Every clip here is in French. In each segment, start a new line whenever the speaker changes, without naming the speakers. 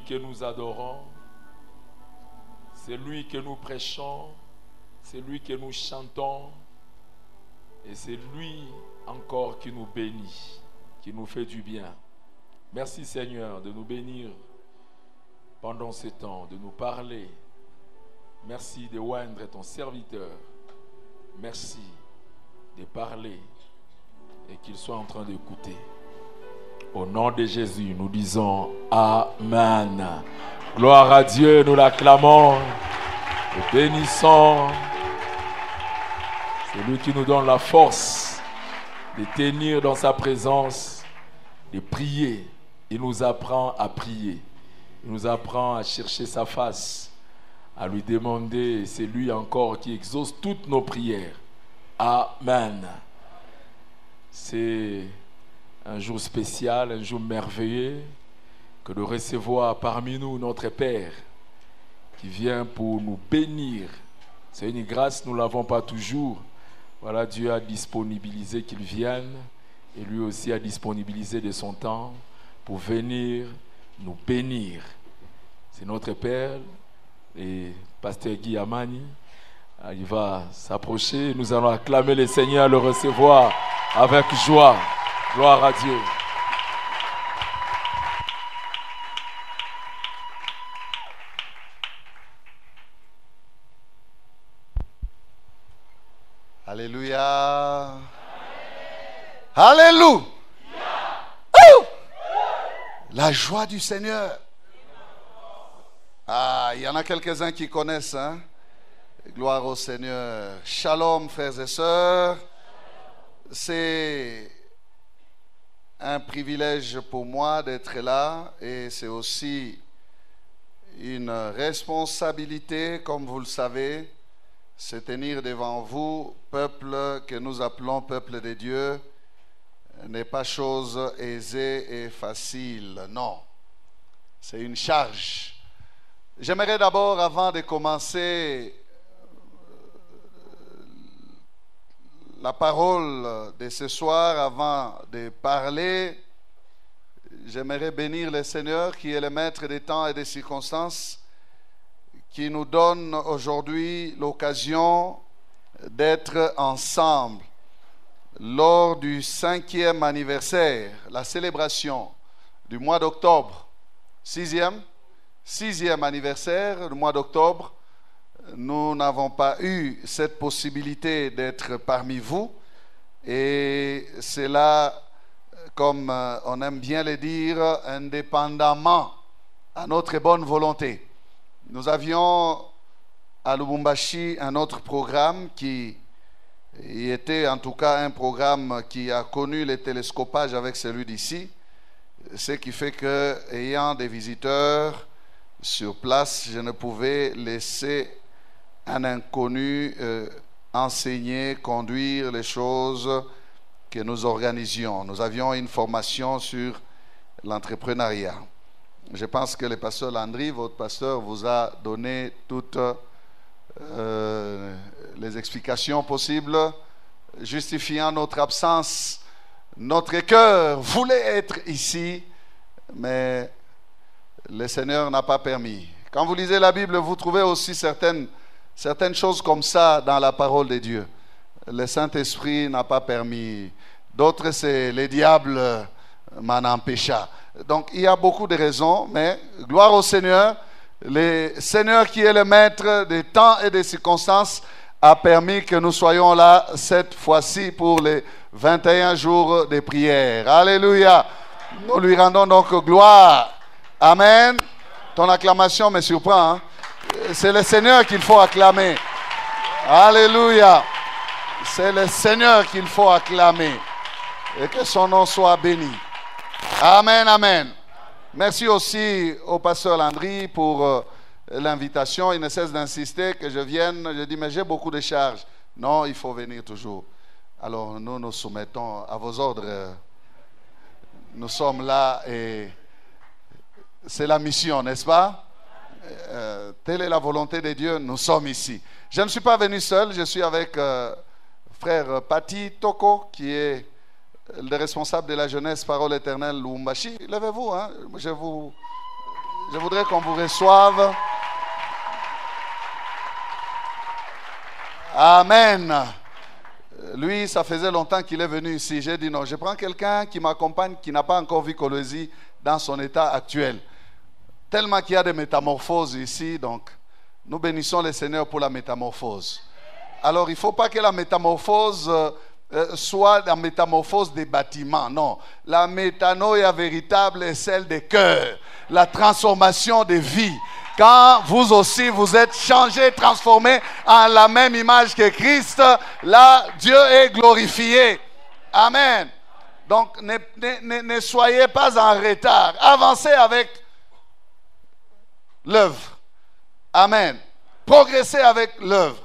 que nous adorons, c'est lui que nous prêchons, c'est lui que nous chantons, et c'est lui encore qui nous bénit, qui nous fait du bien. Merci Seigneur de nous bénir pendant ce temps, de nous parler. Merci de oindre ton serviteur. Merci de parler et qu'il soit en train d'écouter. Au nom de Jésus, nous disons Amen. Gloire à Dieu, nous l'acclamons et bénissons. C'est lui qui nous donne la force de tenir dans sa présence, de prier. Il nous apprend à prier. Il nous apprend à chercher sa face, à lui demander. C'est lui encore qui exauce toutes nos prières. Amen. C'est un jour spécial, un jour merveilleux que de recevoir parmi nous notre Père qui vient pour nous bénir. C'est une grâce, nous ne l'avons pas toujours. Voilà, Dieu a disponibilisé qu'il vienne et lui aussi a disponibilisé de son temps pour venir nous bénir. C'est notre Père, et Pasteur Guy Amani, il va s'approcher. Nous allons acclamer le Seigneur, le recevoir avec joie. Gloire à Dieu.
Alléluia. Alléluia. La joie du Seigneur. Ah, il y en a quelques-uns qui connaissent, hein? Gloire au Seigneur. Shalom, frères et sœurs. C'est un privilège pour moi d'être là et c'est aussi une responsabilité, comme vous le savez, se tenir devant vous, peuple que nous appelons peuple de Dieu, n'est pas chose aisée et facile, non. C'est une charge. J'aimerais d'abord, avant de commencer la parole de ce soir, avant de parler, j'aimerais bénir le Seigneur qui est le maître des temps et des circonstances, qui nous donne aujourd'hui l'occasion d'être ensemble lors du 5e anniversaire, la célébration du mois d'octobre, 6e anniversaire du mois d'octobre. Nous n'avons pas eu cette possibilité d'être parmi vous et c'est là, comme on aime bien le dire, indépendamment à notre bonne volonté. Nous avions à Lubumbashi un autre programme qui était en tout cas un programme qui a connu le télescopage avec celui d'ici, ce qui fait que, ayant des visiteurs sur place, je ne pouvais laisser un inconnu enseigner, conduire les choses que nous organisions. Nous avions une formation sur l'entrepreneuriat. Je pense que le pasteur Landry, votre pasteur, vous a donné toutes les explications possibles justifiant notre absence. Notre cœur voulait être ici, mais le Seigneur n'a pas permis. Quand vous lisez la Bible, vous trouvez aussi certaines choses comme ça dans la parole de Dieu. Le Saint-Esprit n'a pas permis. D'autres, c'est le diable m'en empêcha. Donc, il y a beaucoup de raisons, mais gloire au Seigneur. Le Seigneur qui est le maître des temps et des circonstances a permis que nous soyons là cette fois-ci pour les 21 jours de prière. Alléluia. Nous lui rendons donc gloire. Amen. Ton acclamation me surprend, hein? C'est le Seigneur qu'il faut acclamer. Alléluia. C'est le Seigneur qu'il faut acclamer. Et que son nom soit béni. Amen, amen. Merci aussi au pasteur Landry pour l'invitation. Il ne cesse d'insister que je vienne. Je dis, mais j'ai beaucoup de charges. Non, il faut venir toujours. Alors, nous nous soumettons à vos ordres. Nous sommes là et c'est la mission, n'est-ce pas? Telle est la volonté de Dieu, nous sommes ici. Je ne suis pas venu seul, je suis avec frère Pati Toko, qui est le responsable de la jeunesse Parole Éternelle Lubumbashi. Levez-vous, hein? Je voudrais qu'on vous reçoive. Amen. Lui, ça faisait longtemps qu'il est venu ici. J'ai dit non, je prends quelqu'un qui m'accompagne, qui n'a pas encore vu Colosie dans son état actuel. Tellement qu'il y a des métamorphoses ici, donc nous bénissons le Seigneur pour la métamorphose. Alors, il ne faut pas que la métamorphose soit la métamorphose des bâtiments. Non, la métanoïa véritable est celle des cœurs, la transformation des vies. Quand vous aussi vous êtes changés, transformés en la même image que Christ, là, Dieu est glorifié. Amen. Donc, ne soyez pas en retard. Avancez avec l'œuvre. Amen. Progressez avec l'œuvre.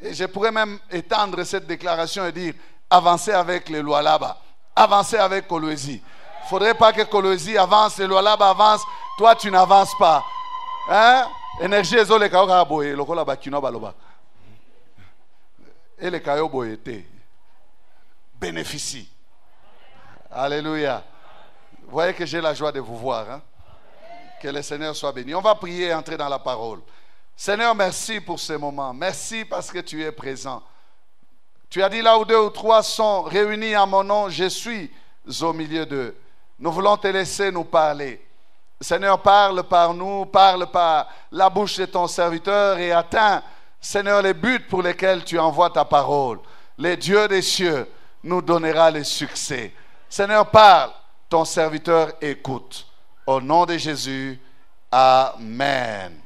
Et je pourrais même étendre cette déclaration et dire, avancez avec les Lualaba. Avancez avec Colosie. Il ne faudrait pas que Colosie avance, les Lualaba avancent. Toi, tu n'avances pas. Hein? Énergie ezo le kayo boye lokola bakino baloba. Et le kayo boyete bénéficie. Alléluia. Vous voyez que j'ai la joie de vous voir. Hein? Que le Seigneur soit béni. On va prier et entrer dans la parole. Seigneur, merci pour ce moment. Merci parce que tu es présent. Tu as dit là où 2 ou 3 sont réunis en mon nom, je suis au milieu d'eux. Nous voulons te laisser nous parler. Seigneur, parle par nous, parle par la bouche de ton serviteur et atteins, Seigneur, les buts pour lesquels tu envoies ta parole. Le Dieu des cieux nous donnera le succès. Seigneur, parle, ton serviteur écoute. Au nom de Jésus, Amen.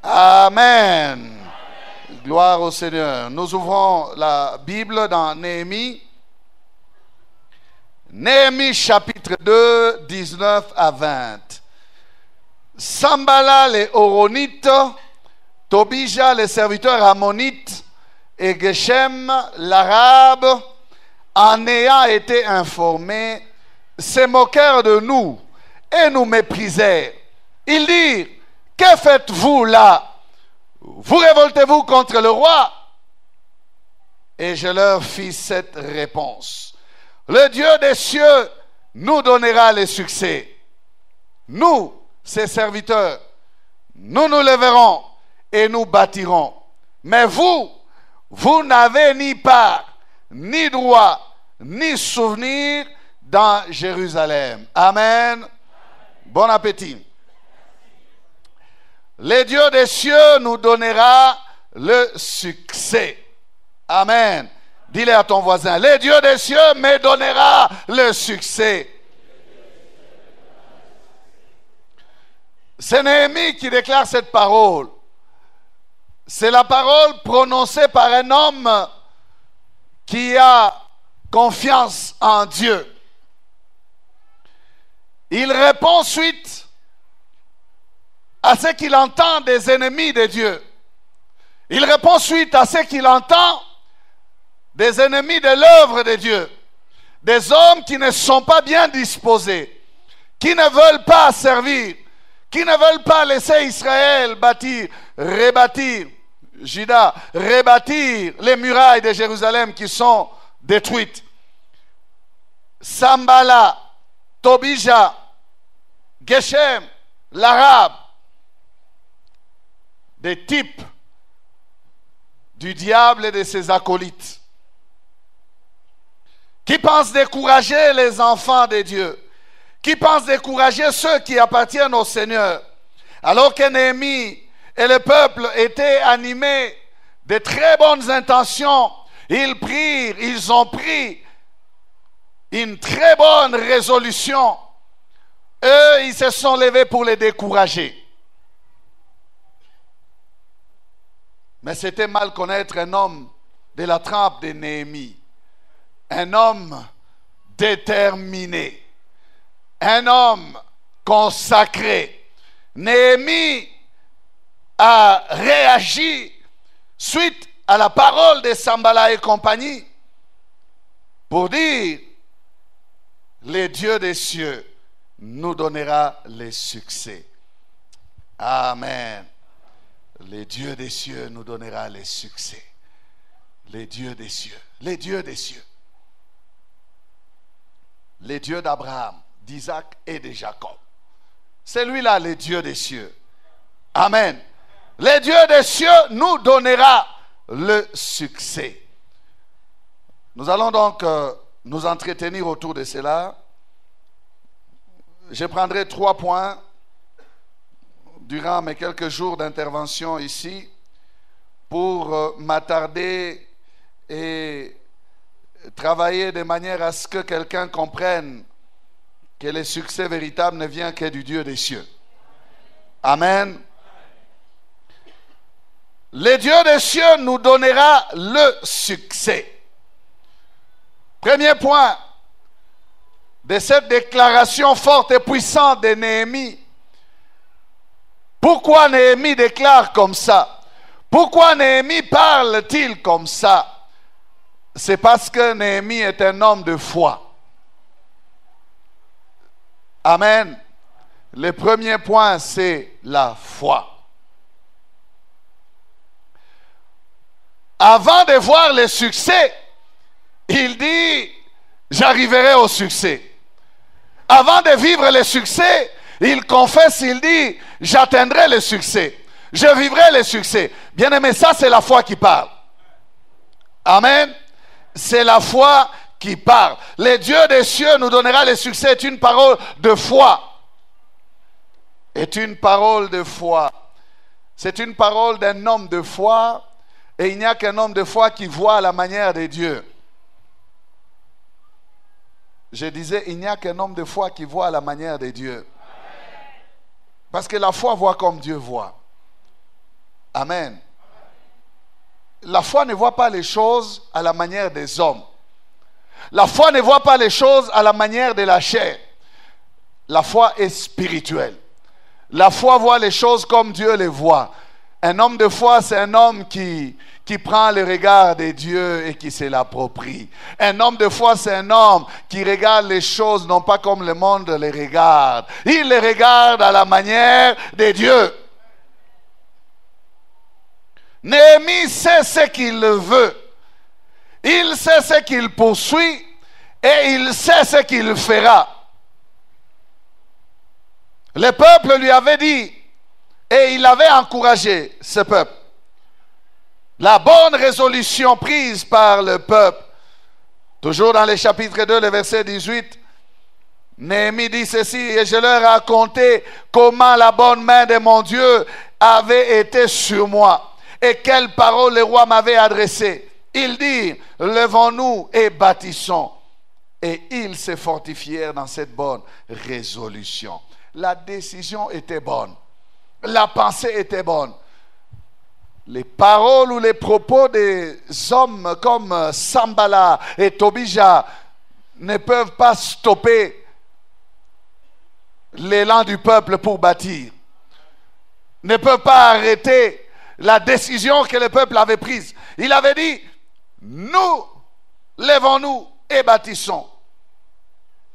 Amen. Gloire au Seigneur. Nous ouvrons la Bible dans Néhémie. Néhémie chapitre 2, 19 à 20. Sambala les Horonites, Tobija les serviteurs ammonites et Geshem l'arabe, en ayant été informés, se moquèrent de nous et nous méprisèrent. Ils dirent, que faites-vous là? Vous révoltez-vous contre le roi? Et je leur fis cette réponse. Le Dieu des cieux nous donnera le succès. Nous, ses serviteurs, nous nous lèverons et nous bâtirons. Mais vous, vous n'avez ni part, ni droit, ni souvenir dans Jérusalem. Amen. Bon appétit. Le Dieu des cieux nous donnera le succès. Amen. Dis-le à ton voisin, le Dieu des cieux me donnera le succès. C'est Néhémie qui déclare cette parole. C'est la parole prononcée par un homme qui a confiance en Dieu. Il répond suite à ce qu'il entend des ennemis de Dieu. Il répond suite à ce qu'il entend des ennemis de l'œuvre de Dieu. Des hommes qui ne sont pas bien disposés, qui ne veulent pas servir, qui ne veulent pas laisser Israël bâtir, rebâtir, Juda, rebâtir les murailles de Jérusalem qui sont détruites. Sambala, Tobija, Geshem, l'arabe, des types du diable et de ses acolytes qui pensent décourager les enfants de Dieu, qui pensent décourager ceux qui appartiennent au Seigneur. Alors que Néhémie et le peuple étaient animés de très bonnes intentions, ils ont pris une très bonne résolution. Eux, ils se sont levés pour les décourager. Mais c'était mal connaître un homme de la trempe de Néhémie. Un homme déterminé. Un homme consacré. Néhémie a réagi suite à la parole de Sambala et compagnie pour dire, le Dieu des cieux nous donnera le succès. Amen. Le Dieu des cieux nous donnera le succès. Le Dieu des cieux. Le Dieu des cieux. Le Dieu d'Abraham, d'Isaac et de Jacob. C'est lui-là, le Dieu des cieux. Amen. Le Dieu des cieux nous donnera le succès. Nous allons donc nous entretenir autour de cela. Je prendrai 3 points durant mes quelques jours d'intervention ici pour m'attarder et travailler de manière à ce que quelqu'un comprenne que le succès véritable ne vient que du Dieu des cieux. Amen. Le Dieu des cieux nous donnera le succès. Premier point de cette déclaration forte et puissante de Néhémie. Pourquoi Néhémie déclare comme ça? Pourquoi Néhémie parle-t-il comme ça? C'est parce que Néhémie est un homme de foi. Amen. Le premier point, c'est la foi. Avant de voir le succès, il dit, j'arriverai au succès. Avant de vivre le succès, il confesse, il dit, j'atteindrai le succès. Je vivrai le succès. Bien aimé, ça c'est la foi qui parle. Amen. C'est la foi qui parle. Le Dieu des cieux nous donnera le succès. Est une parole de foi. Est une parole de foi. C'est une parole d'un homme de foi. Et il n'y a qu'un homme de foi qui voit la manière de Dieu. Je disais, il n'y a qu'un homme de foi qui voit la manière de Dieu. Parce que la foi voit comme Dieu voit. Amen. La foi ne voit pas les choses à la manière des hommes. La foi ne voit pas les choses à la manière de la chair. La foi est spirituelle. La foi voit les choses comme Dieu les voit. Un homme de foi, c'est un homme qui prend le regard de Dieu et qui se l'approprie. Un homme de foi, c'est un homme qui regarde les choses non pas comme le monde les regarde. Il les regarde à la manière de Dieu. Néhémie sait ce qu'il veut. Il sait ce qu'il poursuit et il sait ce qu'il fera. Le peuple lui avait dit et il avait encouragé ce peuple. La bonne résolution prise par le peuple. Toujours dans le chapitre 2, le verset 18, Néhémie dit ceci, et je leur ai raconté comment la bonne main de mon Dieu avait été sur moi et quelles paroles le roi m'avait adressées. Il dit, levons-nous et bâtissons. Et ils se fortifièrent dans cette bonne résolution. La décision était bonne. La pensée était bonne. Les paroles ou les propos des hommes comme Sambala et Tobija ne peuvent pas stopper l'élan du peuple pour bâtir. Ne peuvent pas arrêter la décision que le peuple avait prise. Il avait dit, nous levons-nous et bâtissons.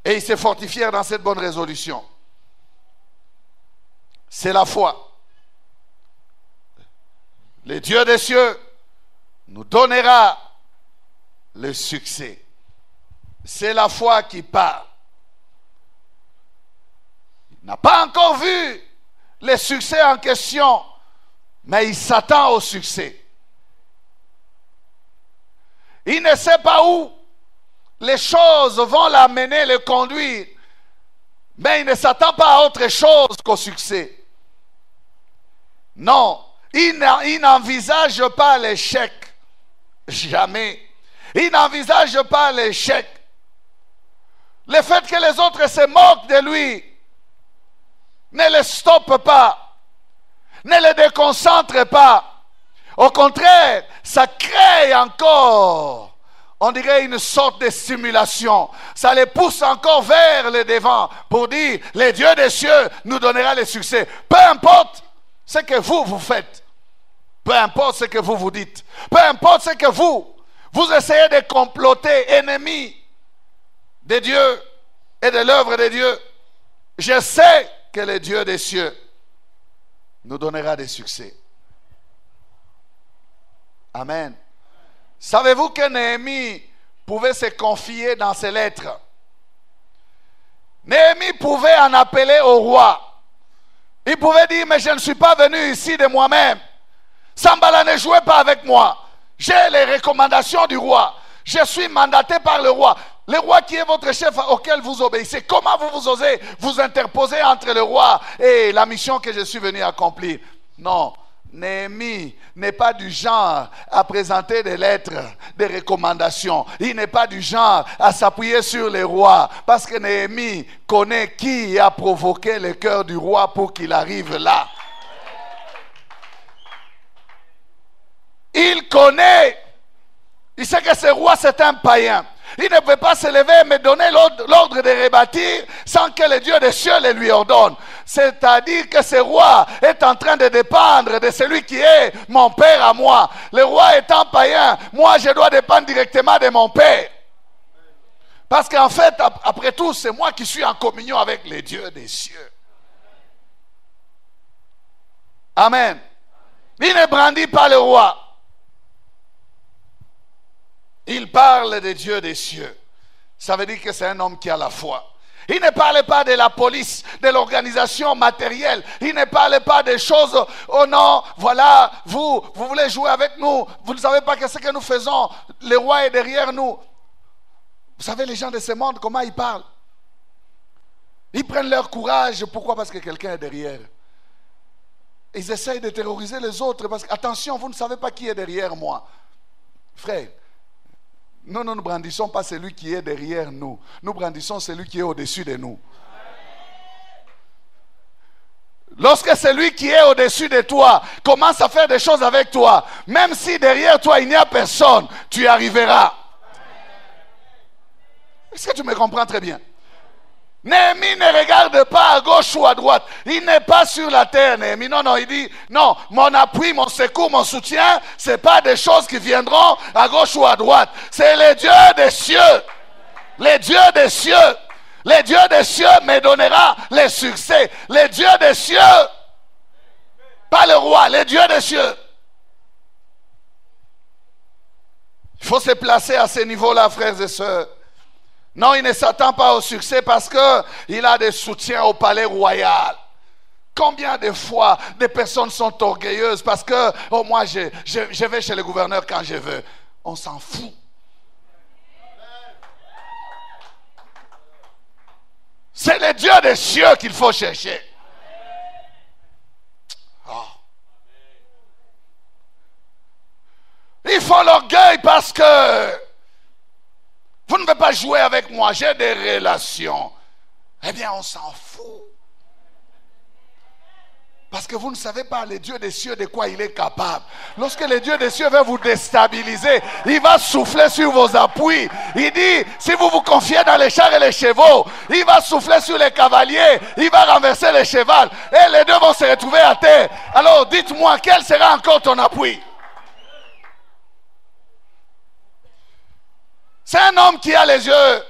Et ils se fortifièrent dans cette bonne résolution. C'est la foi. Le Dieu des cieux nous donnera le succès. C'est la foi qui parle. Il n'a pas encore vu le succès en question, mais il s'attend au succès. Il ne sait pas où les choses vont l'amener, le conduire, mais il ne s'attend pas à autre chose qu'au succès. Non. Il n'envisage pas l'échec. Jamais. Il n'envisage pas l'échec. Le fait que les autres se moquent de lui ne le stoppe pas. Ne le déconcentre pas. Au contraire, ça crée encore, on dirait une sorte de stimulation. Ça les pousse encore vers le devant pour dire, le Dieu des cieux nous donnera le succès. Peu importe ce que vous faites. Peu importe ce que vous dites. Peu importe ce que vous essayez de comploter, ennemis de Dieu et de l'œuvre de Dieu. Je sais que le Dieu des cieux nous donnera des succès. Amen. Savez-vous que Néhémie pouvait se confier dans ses lettres? Néhémie pouvait en appeler au roi. Il pouvait dire, mais je ne suis pas venu ici de moi-même. Sambala, ne jouez pas avec moi. J'ai les recommandations du roi. Je suis mandaté par le roi. Le roi qui est votre chef auquel vous obéissez. Comment vous osez vous interposer entre le roi et la mission que je suis venu accomplir? Non. Néhémie n'est pas du genre à présenter des lettres, des recommandations. Il n'est pas du genre à s'appuyer sur les rois. Parce que Néhémie connaît qui a provoqué le cœur du roi pour qu'il arrive là. Il connaît. Il sait que ce roi c'est un païen. Il ne peut pas se lever et me donner l'ordre de rebâtir sans que le Dieu des cieux le lui ordonne. C'est-à-dire que ce roi est en train de dépendre de celui qui est mon père à moi. Le roi étant païen, moi je dois dépendre directement de mon père. Parce qu'en fait, après tout, c'est moi qui suis en communion avec les dieux des cieux. Amen. Il ne brandit pas le roi. Il parle des dieux des cieux. Ça veut dire que c'est un homme qui a la foi. Il ne parle pas de la police, de l'organisation matérielle. Il ne parle pas des choses, oh non, voilà, vous voulez jouer avec nous. Vous ne savez pas ce que nous faisons. Le roi est derrière nous. Vous savez, les gens de ce monde, comment ils parlent? Ils prennent leur courage. Pourquoi? Parce que quelqu'un est derrière. Ils essayent de terroriser les autres. Parce que, attention, vous ne savez pas qui est derrière moi. Frère, nous ne brandissons pas celui qui est derrière nous. Nous brandissons celui qui est au-dessus de nous. Lorsque celui qui est au-dessus de toi commence à faire des choses avec toi, même si derrière toi il n'y a personne, tu y arriveras. Est-ce que tu me comprends très bien? Néhémie ne regarde pas à gauche ou à droite. Il n'est pas sur la terre, Néhémie. Non, il dit, non, mon appui, mon secours, mon soutien, ce n'est pas des choses qui viendront à gauche ou à droite. C'est les dieux des cieux. Les dieux des cieux. Les dieux des cieux me donnera les succès. Les dieux des cieux. Pas le roi, les dieux des cieux. Il faut se placer à ce niveau-là, frères et sœurs. Non, il ne s'attend pas au succès parce qu'il a des soutiens au palais royal. Combien de fois des personnes sont orgueilleuses parce que, oh moi je vais chez le gouverneur quand je veux. On s'en fout. C'est le Dieu des cieux qu'il faut chercher. Oh. Ils font l'orgueil parce que vous ne pouvez pas jouer avec moi, j'ai des relations. Eh bien, on s'en fout. Parce que vous ne savez pas, le Dieu des cieux, de quoi il est capable. Lorsque le Dieu des cieux veut vous déstabiliser, il va souffler sur vos appuis. Il dit, si vous vous confiez dans les chars et les chevaux, il va souffler sur les cavaliers, il va renverser les chevaux, et les deux vont se retrouver à terre. Alors, dites-moi, quel sera encore ton appui? C'est un homme qui a les yeux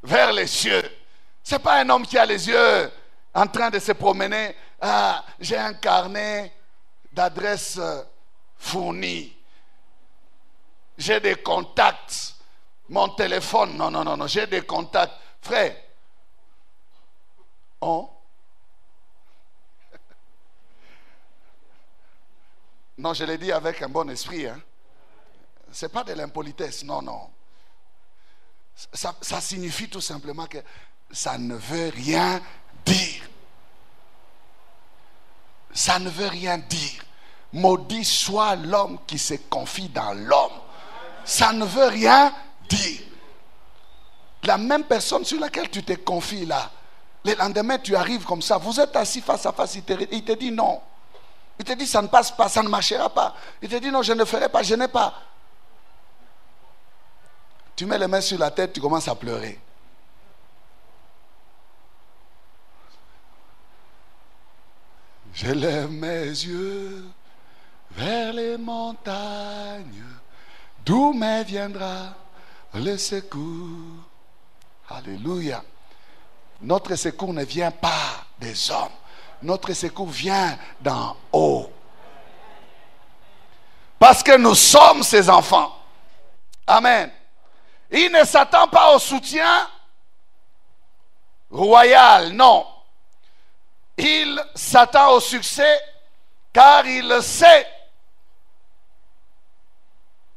vers les cieux. Ce n'est pas un homme qui a les yeux en train de se promener. Ah, j'ai un carnet d'adresses fournies. J'ai des contacts. Mon téléphone. Non. J'ai des contacts. Frère. Oh. Non, je l'ai dit avec un bon esprit. Hein. Ce n'est pas de l'impolitesse. Non. Ça signifie tout simplement que ça ne veut rien dire. Ça ne veut rien dire. Maudit soit l'homme qui se confie dans l'homme. Ça ne veut rien dire. La même personne sur laquelle tu te confies là, le lendemain tu arrives comme ça, vous êtes assis face à face, il te dit non. Il te dit ça ne passe pas, ça ne marchera pas. Il te dit non, je ne ferai pas, je n'ai pas. Tu mets les mains sur la tête, tu commences à pleurer. Je lève mes yeux vers les montagnes, d'où me viendra le secours. Alléluia. Notre secours ne vient pas des hommes. Notre secours vient d'en haut. Parce que nous sommes ses enfants. Amen. Il ne s'attend pas au soutien royal, non. il s'attend au succès car il sait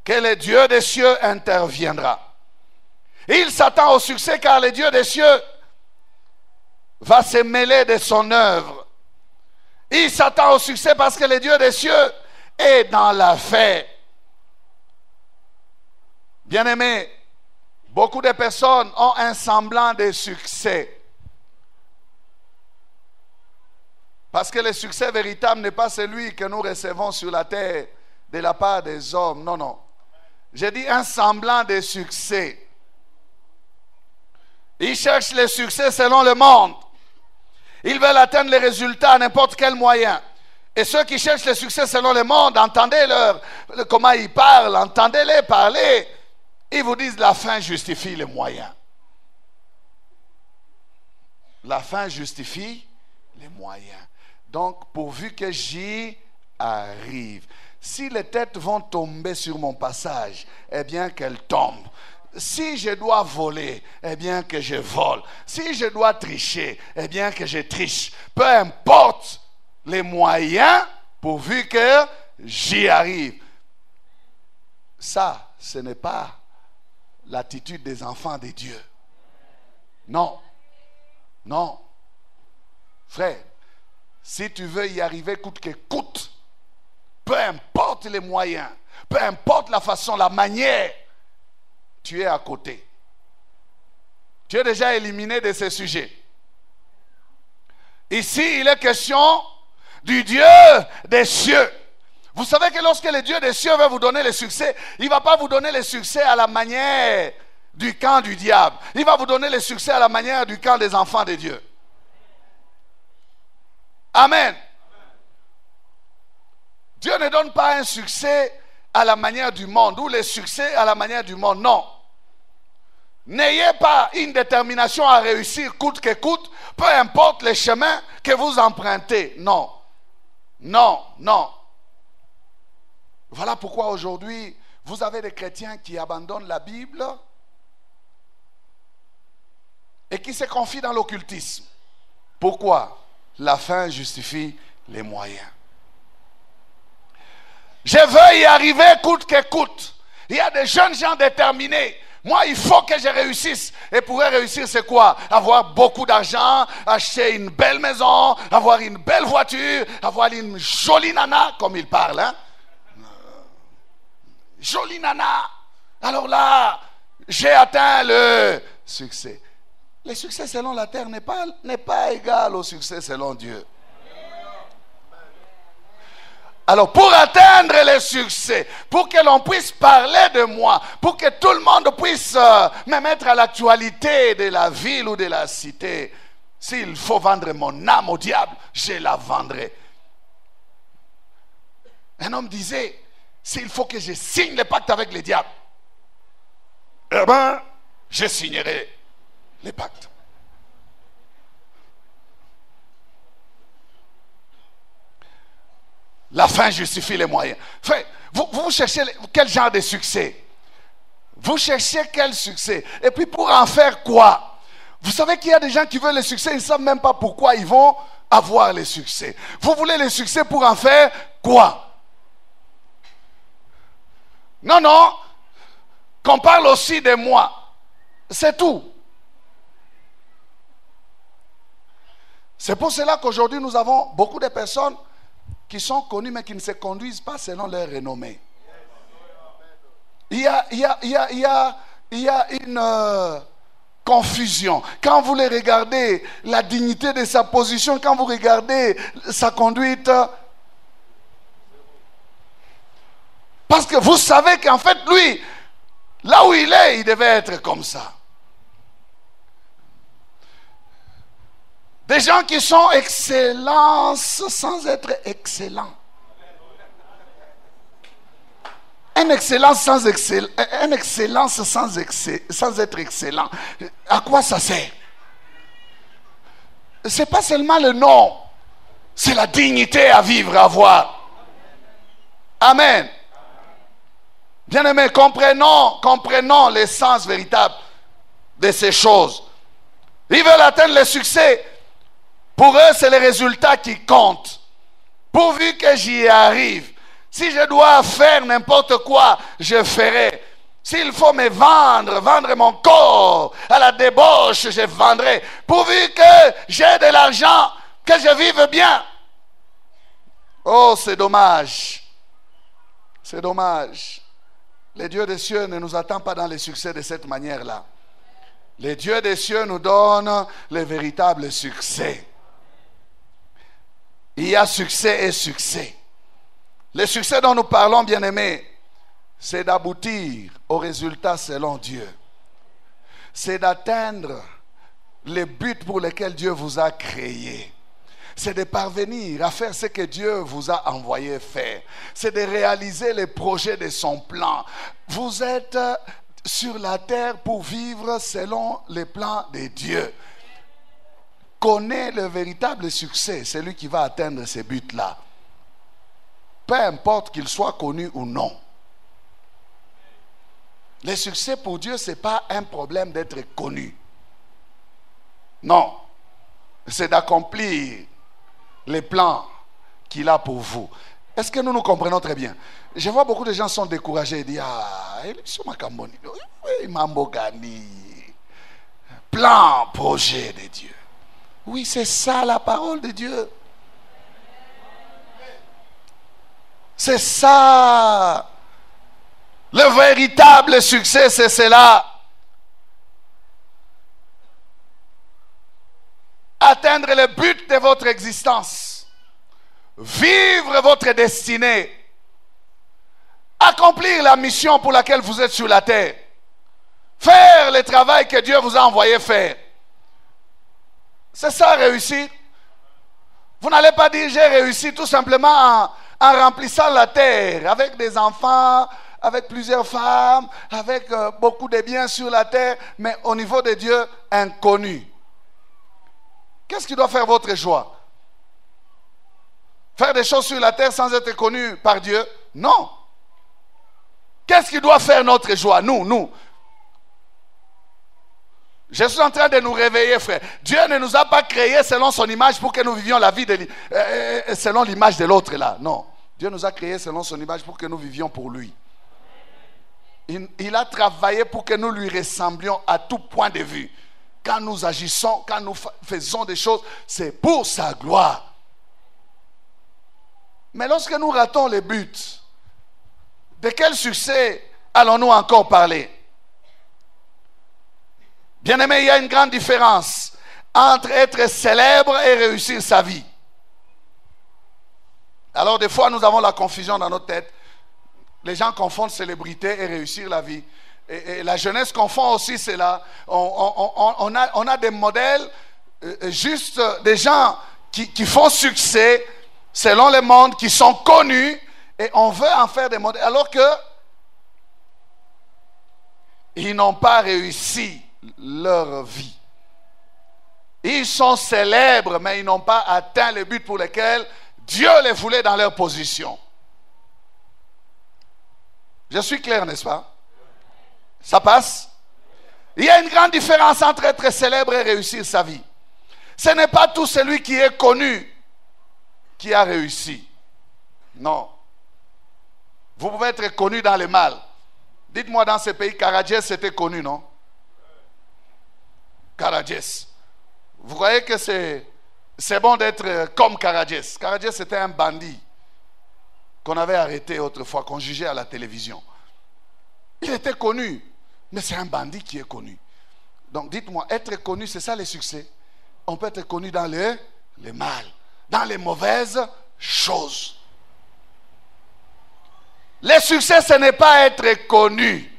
que le Dieu des cieux interviendra. Il s'attend au succès car le Dieu des cieux va se mêler de son œuvre. Il s'attend au succès parce que le Dieu des cieux est dans l'affaire. Bien-aimés, beaucoup de personnes ont un semblant de succès. Parce que le succès véritable n'est pas celui que nous recevons sur la terre de la part des hommes. Non, non. J'ai dit un semblant de succès. Ils cherchent le succès selon le monde. Ils veulent atteindre les résultats à n'importe quel moyen. Et ceux qui cherchent le succès selon le monde, entendez-leur comment ils parlent, entendez-les parler. Ils vous disent la fin justifie les moyens. La fin justifie les moyens. Donc, pourvu que j'y arrive. Si les têtes vont tomber sur mon passage, eh bien qu'elles tombent. Si je dois voler, eh bien que je vole. Si je dois tricher, eh bien que je triche. Peu importe les moyens, pourvu que j'y arrive. Ça, ce n'est pas l'attitude des enfants de Dieu. Non. Non. Frère, si tu veux y arriver coûte que coûte, peu importe les moyens, peu importe la façon, la manière, tu es à côté. Tu es déjà éliminé de ce sujet. Ici, il est question du Dieu des cieux. Vous savez que lorsque le Dieu des cieux veut vous donner le succès, il ne va pas vous donner le succès à la manière du camp du diable. Il va vous donner le succès à la manière du camp des enfants de Dieu. Amen. Dieu ne donne pas un succès à la manière du monde ou le succès à la manière du monde. Non. N'ayez pas une détermination à réussir coûte que coûte, peu importe les chemins que vous empruntez. Non. Non, non. Voilà pourquoi aujourd'hui, vous avez des chrétiens qui abandonnent la Bible et qui se confient dans l'occultisme. Pourquoi? La fin justifie les moyens. Je veux y arriver coûte que coûte. Il y a des jeunes gens déterminés. Moi, il faut que je réussisse. Et pour réussir, c'est quoi? Avoir beaucoup d'argent, acheter une belle maison, avoir une belle voiture, avoir une jolie nana, comme il parle. Hein? Jolie nana. Alors là, j'ai atteint le succès. Le succès selon la terre n'est pas égal au succès selon Dieu. Alors, pour atteindre le succès, pour que l'on puisse parler de moi, pour que tout le monde puisse me mettre à l'actualité de la ville ou de la cité, s'il faut vendre mon âme au diable, je la vendrai. Un homme disait, s'il faut que je signe le pacte avec le diable, eh bien, je signerai le pacte. La fin justifie les moyens. Enfin, vous cherchez quel genre de succès? Vous cherchez quel succès? Et puis pour en faire quoi? Vous savez qu'il y a des gens qui veulent le succès, ils ne savent même pas pourquoi ils vont avoir le succès. Vous voulez le succès pour en faire quoi? Non, non. Qu'on parle aussi de moi. C'est tout. C'est pour cela qu'aujourd'hui nous avons beaucoup de personnes qui sont connus mais qui ne se conduisent pas selon leur renommée. Il y a une confusion. Quand vous les regardez, la dignité de sa position, quand vous regardez sa conduite, parce que vous savez qu'en fait, lui, là où il est, il devait être comme ça. Des gens qui sont excellents sans être excellents. Une excellence sans être excellent. À quoi ça sert? Ce n'est pas seulement le nom, c'est la dignité à vivre, à avoir. Amen. Bien-aimés, comprenons l'essence véritable de ces choses. Ils veulent atteindre le succès. Pour eux, c'est les résultats qui comptent. Pourvu que j'y arrive. Si je dois faire n'importe quoi, je ferai. S'il faut me vendre mon corps à la débauche, je vendrai. Pourvu que j'ai de l'argent, que je vive bien. Oh, c'est dommage. C'est dommage. Le Dieu des cieux ne nous attend pas dans les succès de cette manière-là. Le Dieu des cieux nous donne les véritables succès. Il y a succès et succès. Le succès dont nous parlons, bien-aimés, c'est d'aboutir au résultat selon Dieu. C'est d'atteindre les buts pour lesquels Dieu vous a créé. C'est de parvenir à faire ce que Dieu vous a envoyé faire. C'est de réaliser les projets de son plan. Vous êtes sur la terre pour vivre selon les plans de Dieu. Connaît le véritable succès, c'est lui qui va atteindre ces buts-là. Peu importe qu'il soit connu ou non. Le succès pour Dieu, ce n'est pas un problème d'être connu. Non. C'est d'accomplir les plans qu'il a pour vous. Est-ce que nous nous comprenons très bien? Je vois beaucoup de gens sont découragés et disent plan, projet de Dieu. Oui, c'est ça la parole de Dieu. C'est ça. Le véritable succès, c'est cela. Atteindre le but de votre existence. Vivre votre destinée. Accomplir la mission pour laquelle vous êtes sur la terre. Faire le travail que Dieu vous a envoyé faire. C'est ça réussir. Vous n'allez pas dire j'ai réussi tout simplement en remplissant la terre avec des enfants, avec plusieurs femmes, avec beaucoup de biens sur la terre, mais au niveau de Dieu, inconnu. Qu'est-ce qui doit faire votre joie? Faire des choses sur la terre sans être connu par Dieu? Non. Qu'est-ce qui doit faire notre joie? Nous. Je suis en train de nous réveiller, frère. Dieu ne nous a pas créés selon son image pour que nous vivions la vie selon l'image de l'autre là. Non. Dieu nous a créés selon son image pour que nous vivions pour lui. Il a travaillé pour que nous lui ressemblions à tout point de vue. Quand nous agissons, quand nous faisons des choses, c'est pour sa gloire. Mais lorsque nous ratons les buts, de quel succès allons-nous encore parler? Bien-aimé, il y a une grande différence entre être célèbre et réussir sa vie. Alors des fois, nous avons la confusion dans notre tête. Les gens confondent célébrité et réussir la vie. Et la jeunesse confond aussi cela. On a des modèles, juste des gens qui font succès selon le monde, qui sont connus, et on veut en faire des modèles, alors que ils n'ont pas réussi leur vie. Ils sont célèbres, mais ils n'ont pas atteint le but pour lequel Dieu les voulait dans leur position. Je suis clair, n'est-ce pas? Ça passe? Il y a une grande différence entre être célèbre et réussir sa vie. Ce n'est pas tout celui qui est connu qui a réussi. Non. Vous pouvez être connu dans le mal. Dites-moi, dans ce pays, Karadjès était connu, non? Karadjès. Vous croyez que c'est bon d'être comme Karadjès? Karadjès était un bandit qu'on avait arrêté autrefois, qu'on jugeait à la télévision. Il était connu, mais c'est un bandit qui est connu. Donc dites-moi, être connu, c'est ça le succès? On peut être connu dans le mal, dans les mauvaises choses. Le succès, ce n'est pas être connu.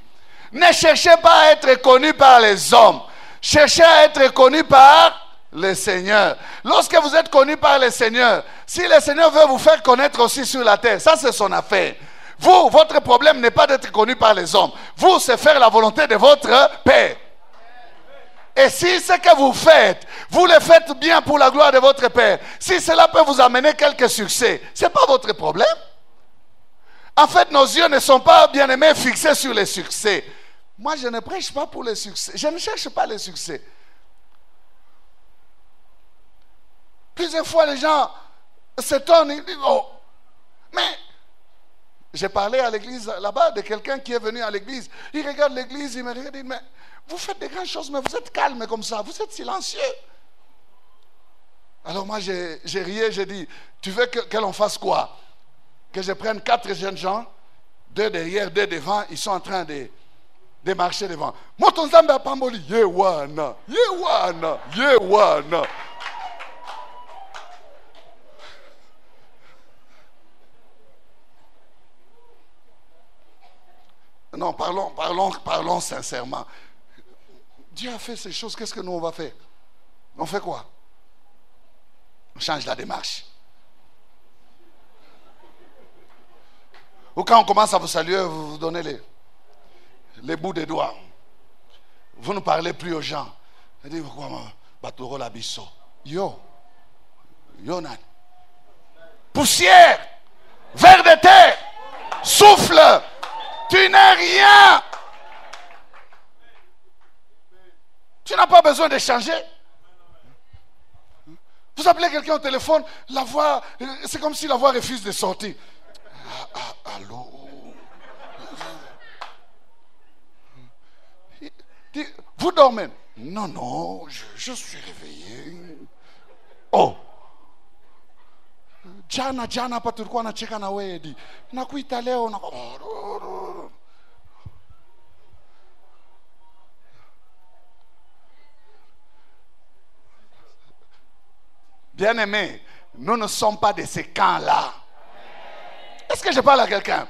Ne cherchez pas à être connu par les hommes. Cherchez à être connu par le Seigneur. Lorsque vous êtes connu par le Seigneur, si le Seigneur veut vous faire connaître aussi sur la terre, ça c'est son affaire. Vous, votre problème n'est pas d'être connu par les hommes. Vous, c'est faire la volonté de votre Père. Et si ce que vous faites, vous le faites bien pour la gloire de votre Père, si cela peut vous amener quelques succès, ce n'est pas votre problème. En fait, nos yeux ne sont pas, bien-aimés, fixés sur les succès. Moi, je ne prêche pas pour les succès. Je ne cherche pas les succès. Plusieurs fois, les gens s'étonnent. Ils disent, oh, mais j'ai parlé à l'église là-bas de quelqu'un qui est venu à l'église. Il regarde l'église, il me regarde, il dit, mais vous faites des grandes choses, mais vous êtes calme comme ça, vous êtes silencieux. Alors moi, j'ai rié, j'ai dit, tu veux que l'on fasse quoi? Que je prenne 4 jeunes gens, 2 derrière, 2 devant, ils sont en train de marcher devant. Motonzamba Pamboli, Yewana, Yewana, Yewana. Non, parlons sincèrement. Dieu a fait ces choses, qu'est-ce que nous on va faire? On fait quoi? On change la démarche. Ou quand on commence à vous saluer, vous vous donnez les bouts des doigts. Vous ne parlez plus aux gens. Vous dites, pourquoi Batoro la bisso? Yo. Yonan. Poussière. Vers de terre. Souffle. Tu n'es rien. Tu n'as pas besoin de changer. Vous appelez quelqu'un au téléphone, la voix, c'est comme si la voix refuse de sortir. Allô? Vous dormez? Non, non, je suis réveillé. Oh! Jana pa tulikuwa nacheka na wewe di. Nakuita leo na Bien-aimés, nous ne sommes pas de ces camps-là. Est-ce que je parle à quelqu'un?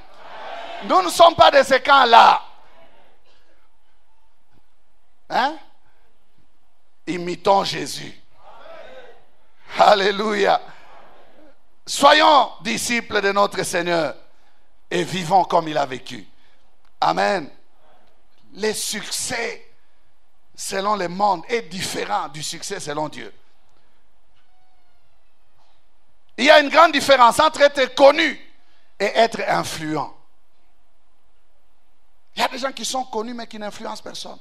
Nous ne sommes pas de ces camps-là. Hein? Imitons Jésus. Alléluia. Soyons disciples de notre Seigneur et vivons comme il a vécu. Amen. Le succès selon le monde est différent du succès selon Dieu. Il y a une grande différence entre être connu et être influent. Il y a des gens qui sont connus mais qui n'influencent personne.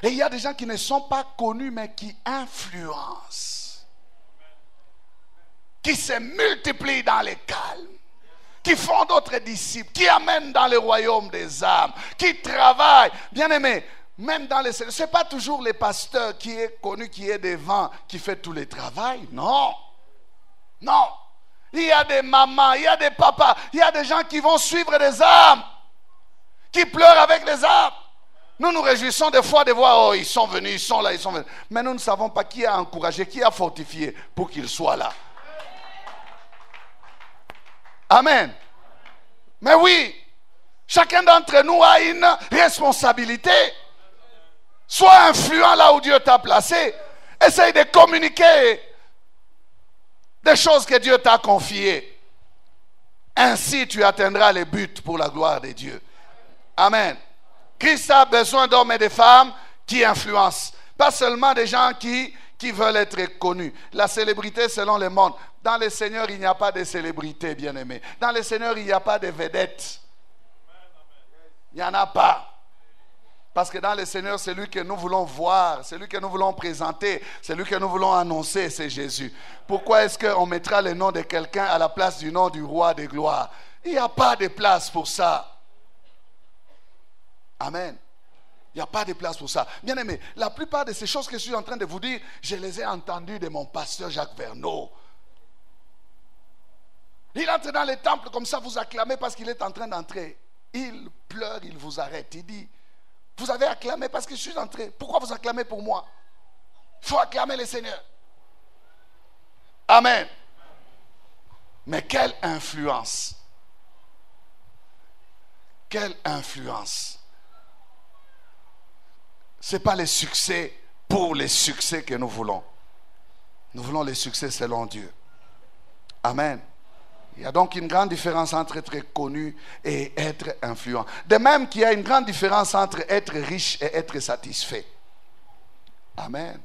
Et il y a des gens qui ne sont pas connus mais qui influencent. Qui se multiplient dans les calmes. Qui font d'autres disciples. Qui amènent dans le royaume des âmes. Qui travaillent. Bien aimé, même dans les... Ce n'est pas toujours le pasteur qui est connu, qui est devant, qui fait tout le travail. Non. Non. Il y a des mamans, il y a des papas, il y a des gens qui vont suivre des âmes. Qui pleurent avec les âmes. Nous nous réjouissons des fois de voir, oh, ils sont venus, ils sont là, ils sont venus. Mais nous ne savons pas qui a encouragé, qui a fortifié pour qu'ils soient là. Amen. Mais oui, chacun d'entre nous a une responsabilité. Sois influent là où Dieu t'a placé. Essaye de communiquer des choses que Dieu t'a confiées. Ainsi, tu atteindras les buts pour la gloire de Dieu. Amen. Christ a besoin d'hommes et de femmes qui influencent. Pas seulement des gens qui veulent être connus. La célébrité selon le monde. Dans le Seigneur, il n'y a pas de célébrité, bien-aimé. Dans le Seigneur, il n'y a pas de vedettes. Il n'y en a pas. Parce que dans le Seigneur, celui que nous voulons voir, celui que nous voulons présenter, celui que nous voulons annoncer, c'est Jésus. Pourquoi est-ce qu'on mettra le nom de quelqu'un à la place du nom du roi de gloire? Il n'y a pas de place pour ça. Amen. Il n'y a pas de place pour ça. Bien aimé, la plupart de ces choses que je suis en train de vous dire, je les ai entendues de mon pasteur Jacques Verneau. Il entre dans le temple comme ça, vous acclamez parce qu'il est en train d'entrer. Il pleure, il vous arrête. Il dit, vous avez acclamé parce que je suis entré. Pourquoi vous acclamez pour moi? Il faut acclamer le Seigneur. Amen. Mais quelle influence. Quelle influence. Ce n'est pas le succès pour les succès que nous voulons. Nous voulons les succès selon Dieu. Amen. Il y a donc une grande différence entre être connu et être influent. De même qu'il y a une grande différence entre être riche et être satisfait. Amen.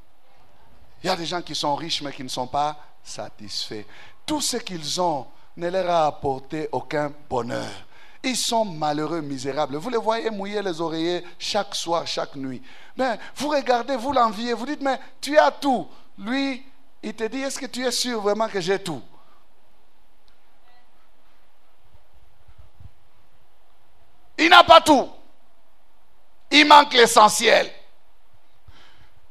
Il y a des gens qui sont riches mais qui ne sont pas satisfaits. Tout ce qu'ils ont ne leur a apporté aucun bonheur. Ils sont malheureux, misérables. Vous les voyez mouiller les oreillers chaque soir, chaque nuit. Mais vous regardez, vous l'enviez, vous dites, mais tu as tout. Lui, il te dit, est-ce que tu es sûr vraiment que j'ai tout? Il n'a pas tout. Il manque l'essentiel.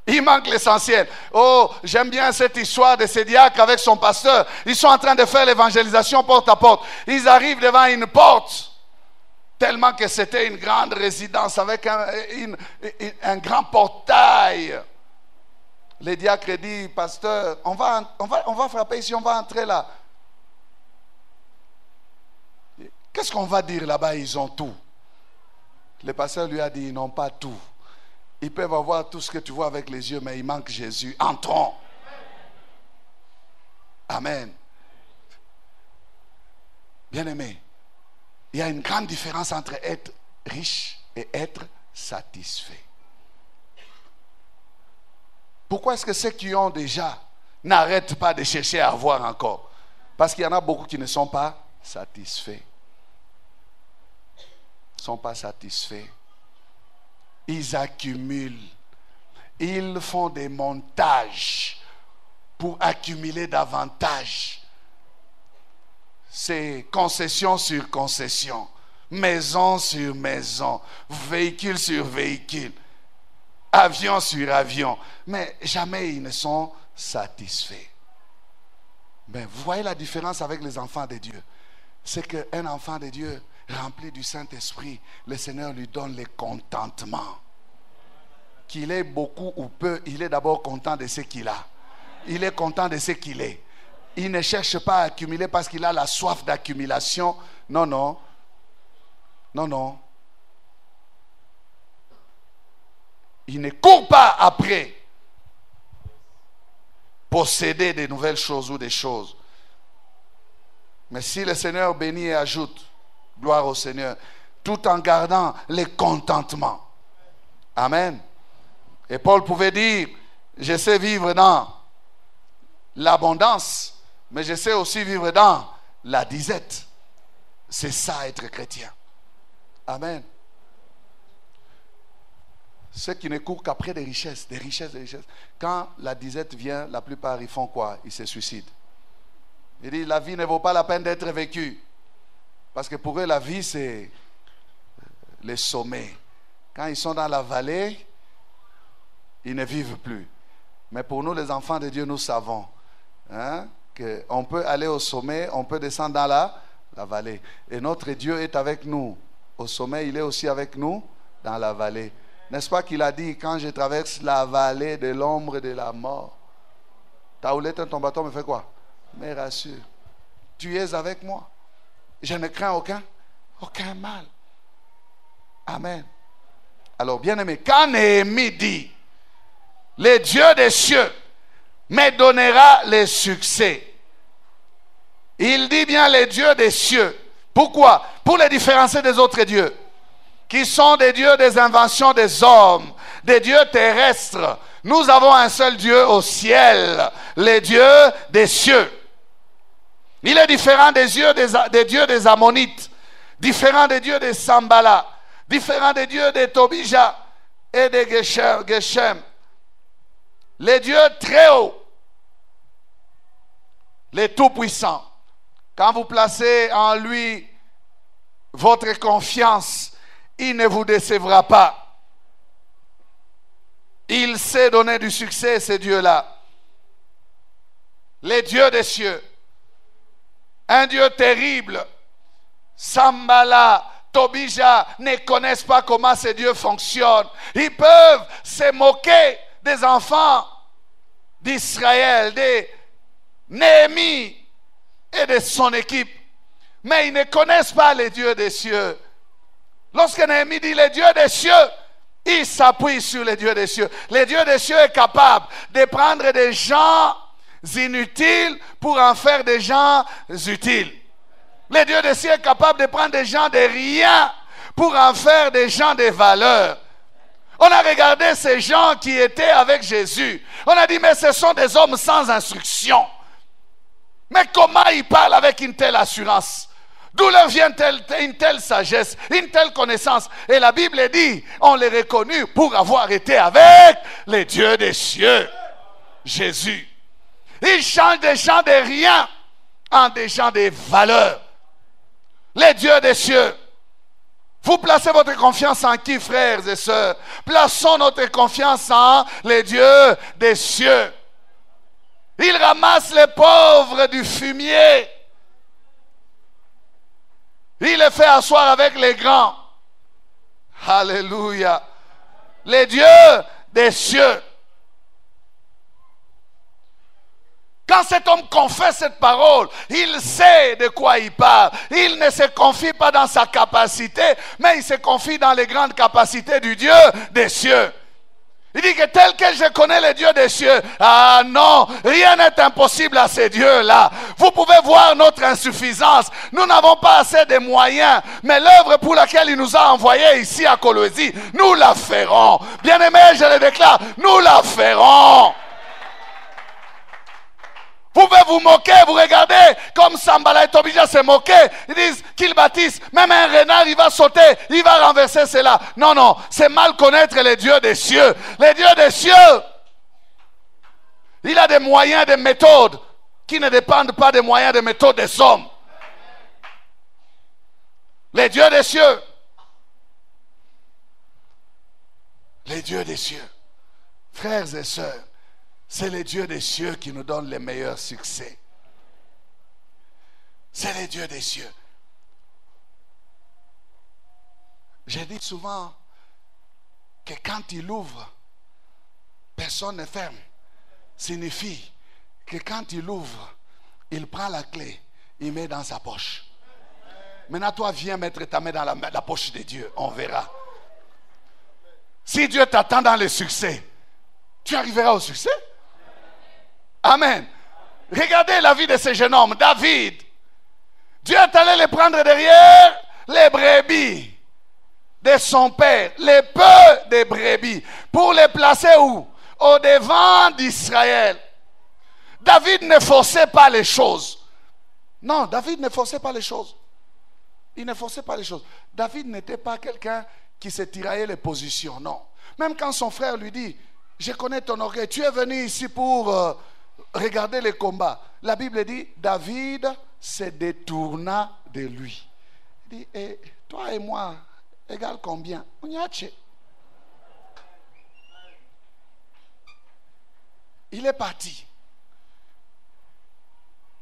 Il manque l'essentiel. Oh, j'aime bien cette histoire de ces diacres avec son pasteur. Ils sont en train de faire l'évangélisation porte à porte. Ils arrivent devant une porte. Tellement que c'était une grande résidence avec un grand portail. Les diacres disent, pasteur, on va frapper ici, on va entrer là. Qu'est-ce qu'on va dire là-bas? Ils ont tout. Le pasteur lui a dit, ils n'ont pas tout. Ils peuvent avoir tout ce que tu vois avec les yeux, mais il manque Jésus. Entrons. Amen. Bien-aimé, il y a une grande différence entre être riche et être satisfait. Pourquoi est-ce que ceux qui ont déjà n'arrêtent pas de chercher à avoir encore? Parce qu'il y en a beaucoup qui ne sont pas satisfaits. Ils ne sont pas satisfaits. Ils accumulent. Ils font des montages pour accumuler davantage. C'est concession sur concession, maison sur maison, véhicule sur véhicule, avion sur avion. Mais jamais ils ne sont satisfaits. Mais vous voyez la différence avec les enfants de Dieu. C'est qu'un enfant de Dieu rempli du Saint-Esprit, le Seigneur lui donne le contentement. Qu'il ait beaucoup ou peu, il est d'abord content de ce qu'il a. Il est content de ce qu'il est. Il ne cherche pas à accumuler parce qu'il a la soif d'accumulation. Non, non. Non, non. Il ne court pas après posséder de nouvelles choses ou des choses. Mais si le Seigneur bénit et ajoute, gloire au Seigneur, tout en gardant le contentement. Amen. Et Paul pouvait dire, je sais vivre dans l'abondance, mais je sais aussi vivre dans la disette. C'est ça être chrétien. Amen. Ceux qui ne courent qu'après des richesses, des richesses, des richesses. Quand la disette vient, la plupart ils font quoi? Ils se suicident. Ils disent, la vie ne vaut pas la peine d'être vécue. Parce que pour eux, la vie, c'est les sommets. Quand ils sont dans la vallée, ils ne vivent plus. Mais pour nous, les enfants de Dieu, nous savons qu'on peut aller au sommet, on peut descendre dans la vallée. Et notre Dieu est avec nous. Au sommet, il est aussi avec nous dans la vallée. N'est-ce pas qu'il a dit, quand je traverse la vallée de l'ombre de la mort, ta houlette, ton bâton me fait quoi? Me rassure. Tu es avec moi. Je ne crains aucun mal. Amen. Alors, bien-aimé, quand Néhémie dit, le Dieu des cieux me donnera le succès, il dit bien le Dieu des cieux. Pourquoi? Pour les différencier des autres dieux, qui sont des dieux des inventions des hommes, des dieux terrestres. Nous avons un seul Dieu au ciel, le Dieu des cieux. Il est différent des dieux des Ammonites, différent des dieux des Sambala, différent des dieux des Tobija et des Geshem. Les dieux très hauts, les tout-puissants. Quand vous placez en lui votre confiance, il ne vous décevra pas. Il sait donner du succès, ces dieux-là. Les dieux des cieux. Un Dieu terrible. Sambala, Tobija ne connaissent pas comment ces dieux fonctionnent. Ils peuvent se moquer des enfants d'Israël, de Néhémie et de son équipe. Mais ils ne connaissent pas les dieux des cieux. Lorsque Néhémie dit les dieux des cieux, il s'appuie sur les dieux des cieux. Les dieux des cieux est capable de prendre des gens inutiles pour en faire des gens utiles. Les dieux des cieux est capable de prendre des gens de rien pour en faire des gens de valeur. On a regardé ces gens qui étaient avec Jésus. On a dit, mais ce sont des hommes sans instruction. Mais comment ils parlent avec une telle assurance? D'où leur vient une telle sagesse, une telle connaissance? Et la Bible dit, on les reconnut pour avoir été avec les dieux des cieux. Jésus. Il change des gens de rien en des gens de valeur. Les dieux des cieux. Vous placez votre confiance en qui, frères et sœurs? Plaçons notre confiance en les dieux des cieux. Il ramasse les pauvres du fumier. Il les fait asseoir avec les grands. Alléluia. Les dieux des cieux. Quand cet homme confesse cette parole, il sait de quoi il parle. Il ne se confie pas dans sa capacité, mais il se confie dans les grandes capacités du Dieu des cieux. Il dit que tel que je connais le Dieu des cieux, ah non, rien n'est impossible à ces dieux-là. Vous pouvez voir notre insuffisance. Nous n'avons pas assez de moyens, mais l'œuvre pour laquelle il nous a envoyés ici à Colosie, nous la ferons. Bien-aimés, je le déclare, nous la ferons. Vous pouvez vous moquer, vous regardez comme Sambala est obligé à se moquer. Ils disent qu'ils bâtissent. Même un renard, il va sauter, il va renverser cela. Non, non, c'est mal connaître les dieux des cieux. Les dieux des cieux, il a des moyens, des méthodes qui ne dépendent pas des moyens, des méthodes des hommes. Les dieux des cieux. Les dieux des cieux. Frères et sœurs, c'est les dieux des cieux qui nous donnent les meilleurs succès. C'est les dieux des cieux. J'ai dit souvent que quand il ouvre, personne ne ferme. Signifie que quand il ouvre, il prend la clé, il met dans sa poche. Maintenant, toi, viens mettre ta main dans la poche de Dieu. On verra. Si Dieu t'attend dans le succès, tu arriveras au succès. Amen. Regardez la vie de ce jeune homme, David. Dieu est allé le prendre derrière les brebis de son père, les peu de brebis, pour les placer où? Au devant d'Israël. David ne forçait pas les choses. Non, David ne forçait pas les choses. Il ne forçait pas les choses. David n'était pas quelqu'un qui se tiraillait les positions, non. Même quand son frère lui dit, je connais ton orgueil, tu es venu ici pour regarder les combats. La Bible dit, David se détourna de lui. Il dit, et toi et moi, égale combien? Il est parti.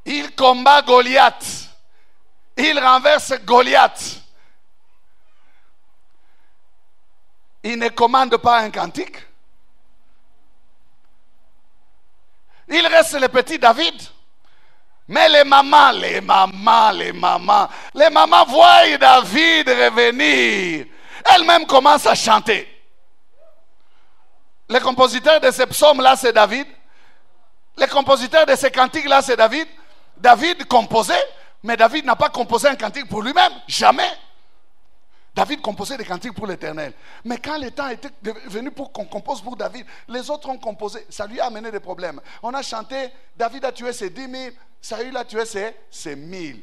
Il combat Goliath. Il renverse Goliath. Il ne commande pas un cantique. Il reste le petit David. Mais les mamans voient David revenir. Elles-mêmes commencent à chanter. Le compositeur de ces psaumes-là, c'est David. Le compositeur de ces cantiques-là, c'est David. David composait, mais David n'a pas composé un cantique pour lui-même. Jamais. David composait des cantiques pour l'Éternel. Mais quand le temps était venu pour qu'on compose pour David, les autres ont composé. Ça lui a amené des problèmes. On a chanté, David a tué ses 10 000, Saül a tué ses 1000.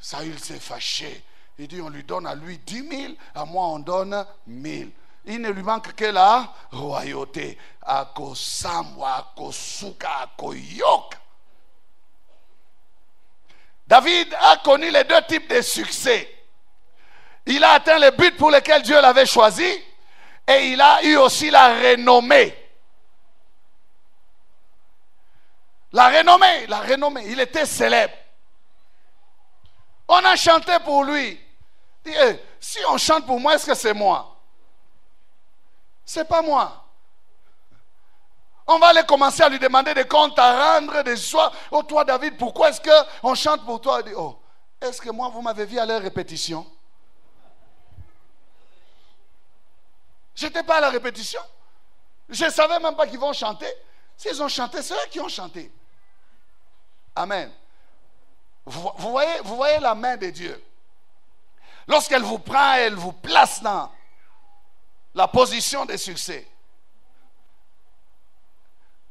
Saül s'est fâché. Il dit, on lui donne à lui 10 000, à moi on donne 1000. Il ne lui manque que la royauté. Akosamwa, Akosuka, Akoyok. David a connu les deux types de succès. Il a atteint le but pour lequel Dieu l'avait choisi et il a eu aussi la renommée. La renommée. Il était célèbre. On a chanté pour lui. Il dit, si on chante pour moi, est-ce que c'est moi? C'est pas moi. On va aller commencer à lui demander des comptes à rendre, des histoires. Oh, toi, David, pourquoi est-ce qu'on chante pour toi? Il dit, oh, est-ce que moi, vous m'avez vu à leur répétition? Je n'étais pas à la répétition. Je ne savais même pas qu'ils vont chanter. S'ils ont chanté, c'est eux qui ont chanté. Amen. Vous voyez la main de Dieu. Lorsqu'elle vous prend, elle vous place dans la position de succès.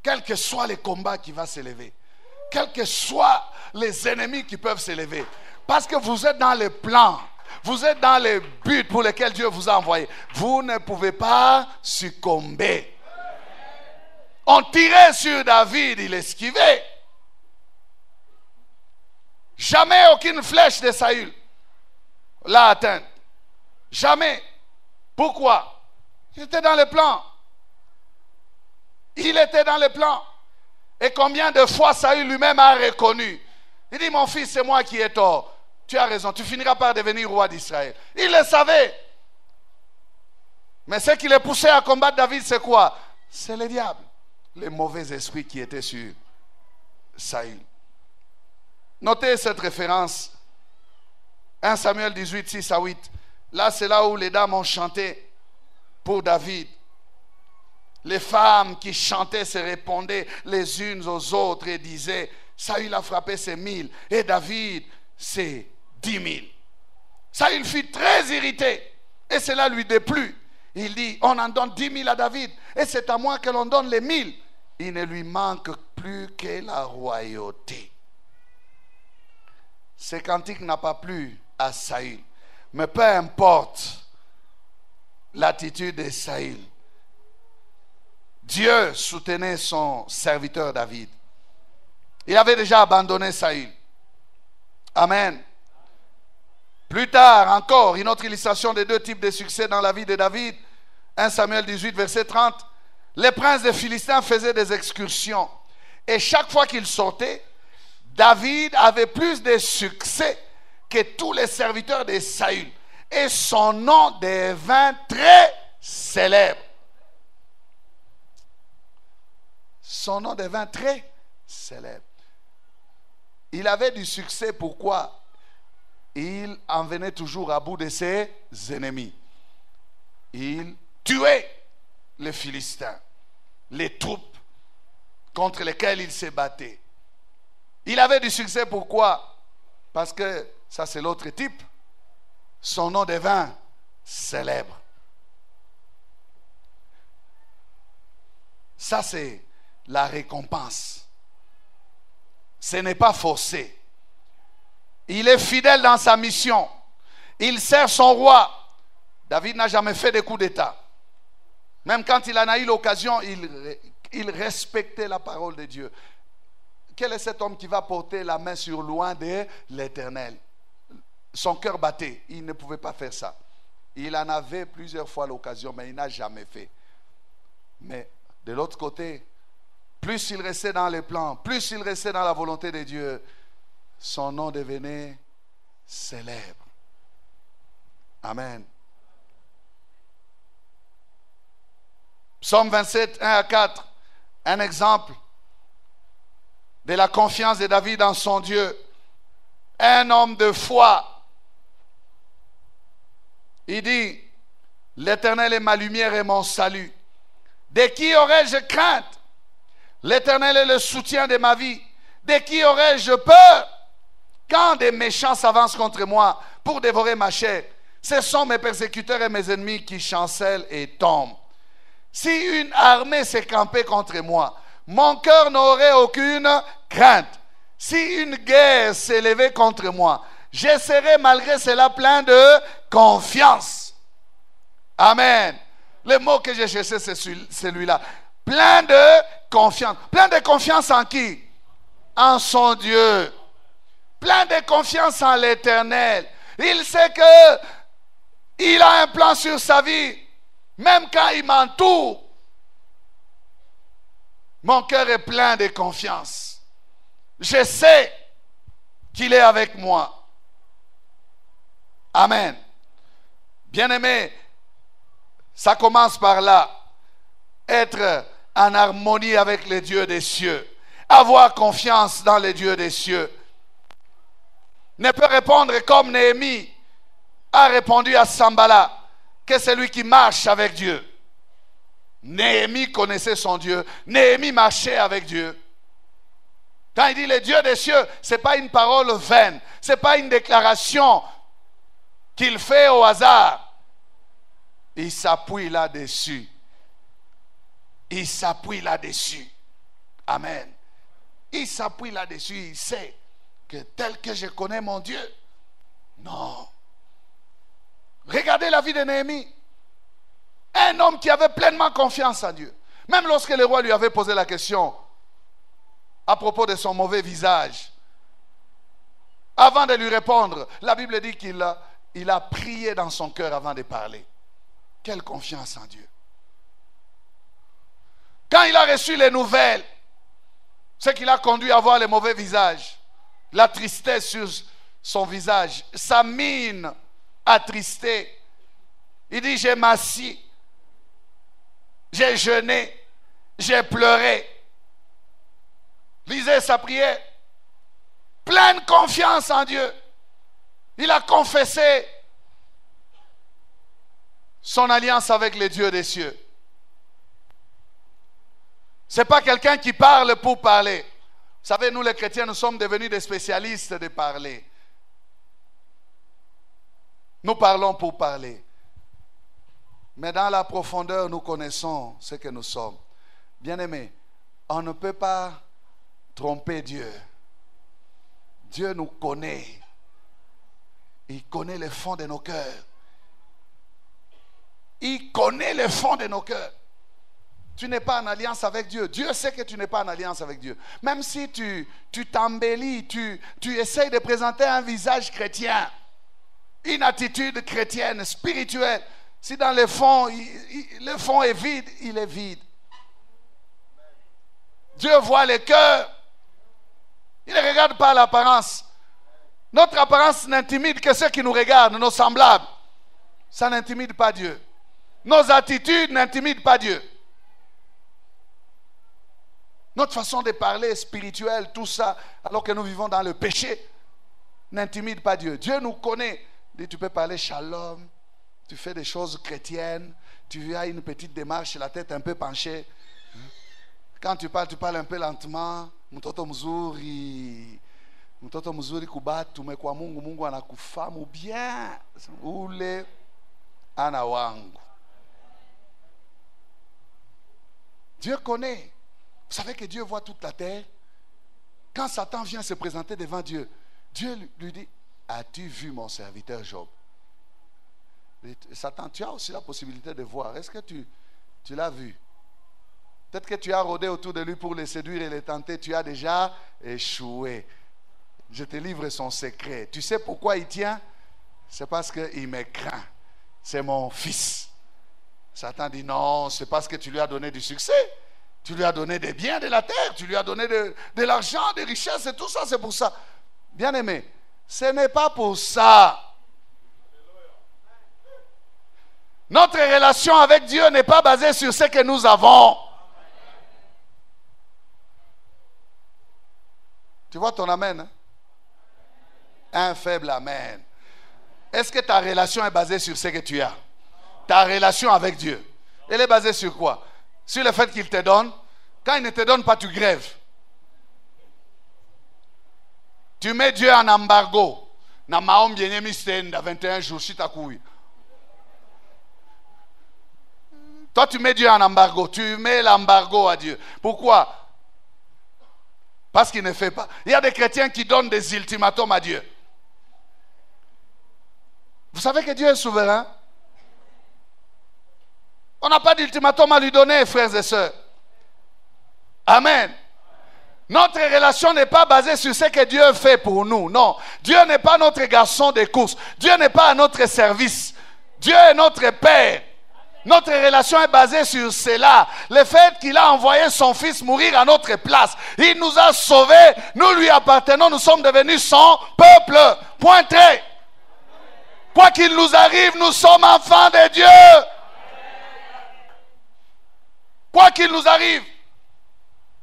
Quels que soient les combats qui vont s'élever, quels que soient les ennemis qui peuvent s'élever, parce que vous êtes dans le plan, vous êtes dans le but pour lequel Dieu vous a envoyé, vous ne pouvez pas succomber. On tirait sur David, il esquivait. Jamais aucune flèche de Saül l'a atteint. Jamais. Pourquoi? Il était dans le plan. Il était dans le plan. Et combien de fois Saül lui-même a reconnu? Il dit, mon fils, c'est moi qui ai tort. Tu as raison, tu finiras par devenir roi d'Israël. Il le savait. Mais ce qui le poussait à combattre David, c'est quoi? C'est le diable. Les mauvais esprits qui étaient sur Saül. Notez cette référence. 1 Samuel 18, 6 à 8. Là, c'est là où les dames ont chanté pour David. Les femmes qui chantaient se répondaient les unes aux autres et disaient, Saül a frappé ses 1000 et David ses 10 000. Saül fut très irrité et cela lui déplut. Il dit, on en donne 10 000 à David et c'est à moi que l'on donne les 1000. Il ne lui manque plus que la royauté. Ce cantique n'a pas plu à Saül. Mais peu importe l'attitude de Saül, Dieu soutenait son serviteur David. Il avait déjà abandonné Saül. Amen. Plus tard encore, une autre illustration des deux types de succès dans la vie de David. 1 Samuel 18, verset 30. Les princes des Philistins faisaient des excursions. Et chaque fois qu'ils sortaient, David avait plus de succès que tous les serviteurs de Saül. Et son nom devint très célèbre. Son nom devint très célèbre. Il avait du succès, pourquoi? Il en venait toujours à bout de ses ennemis. Il tuait les Philistins, les troupes contre lesquelles il se battait. Il avait du succès, pourquoi? Parce que, ça c'est l'autre type, son nom devint célèbre. Ça c'est la récompense. Ce n'est pas forcé. Il est fidèle dans sa mission. Il sert son roi. David n'a jamais fait de coup d'État. Même quand il en a eu l'occasion, il respectait la parole de Dieu. Quel est cet homme qui va porter la main sur loin de l'Éternel? Son cœur battait. Il ne pouvait pas faire ça. Il en avait plusieurs fois l'occasion, mais il n'a jamais fait. Mais de l'autre côté, plus il restait dans les plans, plus il restait dans la volonté de Dieu, son nom devenait célèbre. Amen. Psaume 27, 1 à 4, un exemple de la confiance de David en son Dieu. Un homme de foi. Il dit, l'Éternel est ma lumière et mon salut. De qui aurais-je crainte? L'Éternel est le soutien de ma vie. De qui aurais-je peur? Quand des méchants s'avancent contre moi pour dévorer ma chair, ce sont mes persécuteurs et mes ennemis qui chancellent et tombent. Si une armée s'est campée contre moi, mon cœur n'aurait aucune crainte. Si une guerre s'est levée contre moi, je serai malgré cela plein de confiance. Amen. Le mot que j'ai cherché, c'est celui-là. Plein de confiance. Plein de confiance en qui? En son Dieu. Plein de confiance en l'Éternel. Il sait que il a un plan sur sa vie. Même quand il m'entoure, mon cœur est plein de confiance. Je sais qu'il est avec moi. Amen. Bien-aimé, ça commence par là. Être en harmonie avec les dieux des cieux. Avoir confiance dans les dieux des cieux. Ne peut répondre comme Néhémie a répondu à Sambala, que c'est lui qui marche avec Dieu. Néhémie connaissait son Dieu. Néhémie marchait avec Dieu. Quand il dit les dieux des cieux, ce n'est pas une parole vaine. Ce n'est pas une déclaration qu'il fait au hasard. Il s'appuie là-dessus. Il s'appuie là-dessus. Amen. Il s'appuie là-dessus. Il sait que tel que je connais mon Dieu. Non. Regardez la vie de Néhémie. Un homme qui avait pleinement confiance en Dieu. Même lorsque le roi lui avait posé la question à propos de son mauvais visage. Avant de lui répondre, la Bible dit qu'il a prié dans son cœur avant de parler. Quelle confiance en Dieu. Quand il a reçu les nouvelles, ce qui l'a conduit à voir le mauvais visage, la tristesse sur son visage, sa mine attristée. Il dit, j'ai m'assis, j'ai jeûné, j'ai pleuré. Lisez sa prière. Pleine confiance en Dieu. Il a confessé son alliance avec les dieux des cieux. Ce n'est pas quelqu'un qui parle pour parler. Vous savez, nous les chrétiens, nous sommes devenus des spécialistes de parler. Nous parlons pour parler. Mais dans la profondeur, nous connaissons ce que nous sommes. Bien-aimés, on ne peut pas tromper Dieu. Dieu nous connaît. Il connaît le fond de nos cœurs. Il connaît le fond de nos cœurs. Tu n'es pas en alliance avec Dieu. Dieu sait que tu n'es pas en alliance avec Dieu. Même si tu t'embellis, tu essayes de présenter un visage chrétien, une attitude chrétienne, spirituelle. Si dans le fond, le fond est vide, il est vide. Dieu voit le cœur. Il ne regarde pas l'apparence. Notre apparence n'intimide que ceux qui nous regardent, nos semblables. Ça n'intimide pas Dieu. Nos attitudes n'intimident pas Dieu. Notre façon de parler spirituelle, tout ça, alors que nous vivons dans le péché, n'intimide pas Dieu. Dieu nous connaît. Il dit, tu peux parler shalom, tu fais des choses chrétiennes, tu as une petite démarche, la tête un peu penchée. Quand tu parles un peu lentement. Mtoto mzuri kubatu mekwa Mungu anakufahamu bien. Ule ana wangu. Dieu connaît. Vous savez que Dieu voit toute la terre. Quand Satan vient se présenter devant Dieu, Dieu lui dit, as-tu vu mon serviteur Job? Satan, tu as aussi la possibilité de voir. Est-ce que tu l'as vu? Peut-être que tu as rôdé autour de lui pour le séduire et le tenter. Tu as déjà échoué. Je te livre son secret. Tu sais pourquoi il tient? C'est parce qu'il me craint. C'est mon fils. Satan dit non, c'est parce que tu lui as donné du succès. Tu lui as donné des biens de la terre. Tu lui as donné de l'argent, des richesses et tout ça. C'est pour ça. Bien-aimé, ce n'est pas pour ça. Notre relation avec Dieu n'est pas basée sur ce que nous avons. Tu vois ton amen? Hein? Un faible amen. Est-ce que ta relation est basée sur ce que tu as? Ta relation avec Dieu, elle est basée sur quoi? Sur le fait qu'il te donne. Quand il ne te donne pas, tu grèves. Tu mets Dieu en embargo. Na maom bien-aimé stand à 21 jours, si tu as couru. Toi, tu mets Dieu en embargo. Tu mets l'embargo à Dieu. Pourquoi? Parce qu'il ne fait pas. Il y a des chrétiens qui donnent des ultimatums à Dieu. Vous savez que Dieu est souverain. On n'a pas d'ultimatum à lui donner, frères et sœurs. Amen. Notre relation n'est pas basée sur ce que Dieu fait pour nous. Non. Dieu n'est pas notre garçon de course. Dieu n'est pas à notre service. Dieu est notre Père. Notre relation est basée sur cela. Le fait qu'il a envoyé son fils mourir à notre place. Il nous a sauvés. Nous lui appartenons. Nous sommes devenus son peuple. Point trait. Quoi qu'il nous arrive, nous sommes enfants de Dieu. Quoi qu'il nous arrive.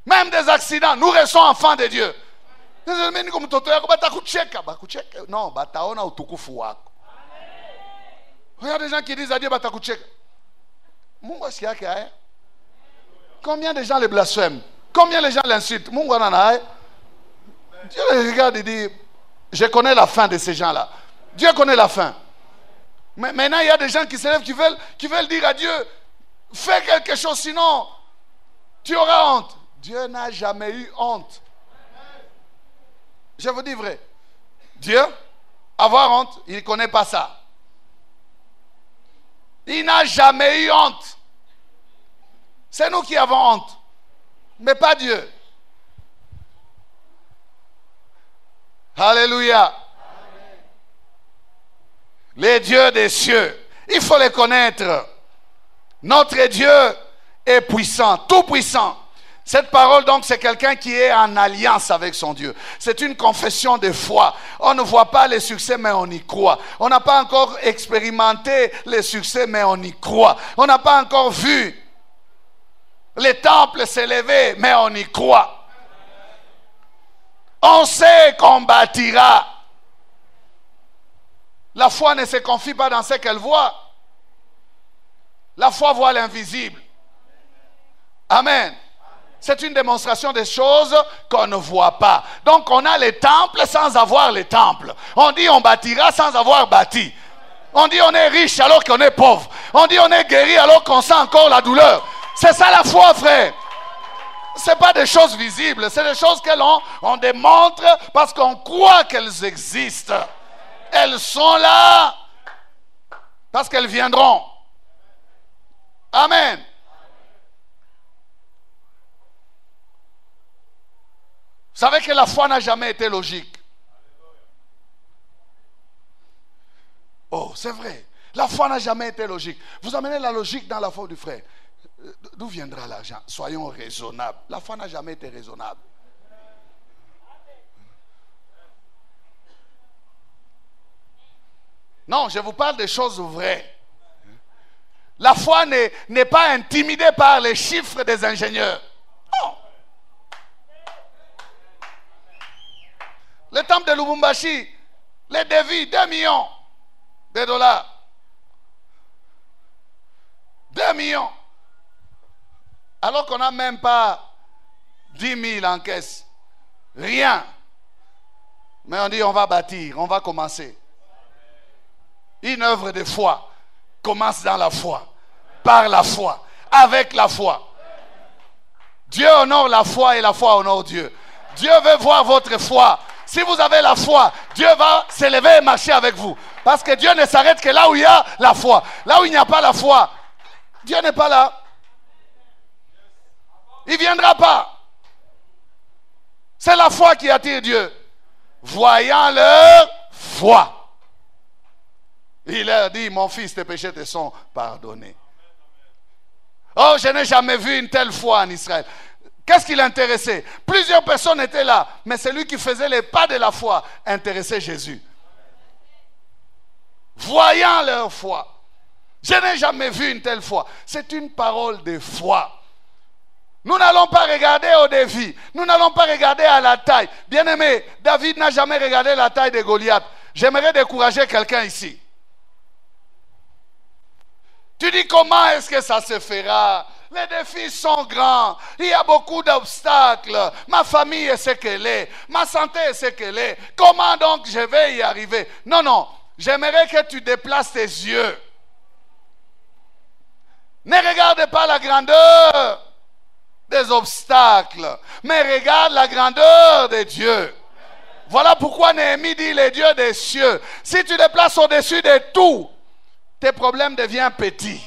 Même des accidents. Nous restons enfants de Dieu. Non, bataona utukufu wako. Il y a des gens qui disent à Dieu batakucheka. Combien de gens les blasphèment? Combien de gens l'insultent? Dieu les regarde et dit, je connais la fin de ces gens-là. Dieu connaît la fin. Mais maintenant, il y a des gens qui se lèvent, qui veulent dire à Dieu, fais quelque chose, sinon tu auras honte. Dieu n'a jamais eu honte. Je vous dis vrai. Dieu, avoir honte, il ne connaît pas ça. Il n'a jamais eu honte. C'est nous qui avons honte. Mais pas Dieu. Alléluia. Les dieux des cieux. Il faut les connaître. Notre Dieu est puissant, tout puissant. Cette parole donc c'est quelqu'un qui est en alliance avec son Dieu. C'est une confession de foi. On ne voit pas les succès mais on y croit. On n'a pas encore expérimenté les succès mais on y croit. On n'a pas encore vu les temples s'élever mais on y croit. On sait qu'on bâtira. La foi ne se confie pas dans ce qu'elle voit. La foi voit l'invisible. Amen. C'est une démonstration des choses qu'on ne voit pas. Donc on a les temples sans avoir les temples. On dit on bâtira sans avoir bâti. On dit on est riche alors qu'on est pauvre. On dit on est guéri alors qu'on sent encore la douleur. C'est ça la foi, frère. Ce n'est pas des choses visibles. C'est des choses que l'on démontre parce qu'on croit qu'elles existent. Elles sont là parce qu'elles viendront. Amen. Vous savez que la foi n'a jamais été logique. Oh, c'est vrai. La foi n'a jamais été logique. Vous amenez la logique dans la foi du frère. D'où viendra l'argent? Soyons raisonnables. La foi n'a jamais été raisonnable. Non, je vous parle des choses vraies. La foi n'est pas intimidée par les chiffres des ingénieurs. Non. Le temple de Lubumbashi, les devis, 2 millions de dollars. 2 millions. Alors qu'on n'a même pas 10 000 en caisse. Rien. Mais on dit on va bâtir, on va commencer. Une œuvre de foi commence dans la foi, par la foi, avec la foi. Dieu honore la foi et la foi honore Dieu. Dieu veut voir votre foi. Si vous avez la foi, Dieu va s'élever et marcher avec vous. Parce que Dieu ne s'arrête que là où il y a la foi. Là où il n'y a pas la foi, Dieu n'est pas là. Il ne viendra pas. C'est la foi qui attire Dieu. Voyant leur foi. Il leur dit, mon fils, tes péchés te sont pardonnés. Oh, je n'ai jamais vu une telle foi en Israël. Qu'est-ce qui l'intéressait? Plusieurs personnes étaient là, mais celui qui faisait les pas de la foi intéressait Jésus. Voyant leur foi. Je n'ai jamais vu une telle foi. C'est une parole de foi. Nous n'allons pas regarder au défi. Nous n'allons pas regarder à la taille. Bien-aimé, David n'a jamais regardé la taille de Goliath. J'aimerais décourager quelqu'un ici. Tu dis comment est-ce que ça se fera? Les défis sont grands. Il y a beaucoup d'obstacles. Ma famille est ce qu'elle est. Ma santé est ce qu'elle est. Comment donc je vais y arriver? Non, non. J'aimerais que tu déplaces tes yeux. Ne regarde pas la grandeur des obstacles, mais regarde la grandeur de Dieu. Voilà pourquoi Néhémie dit les dieux des cieux. Si tu déplaces au-dessus de tout, tes problèmes deviennent petits.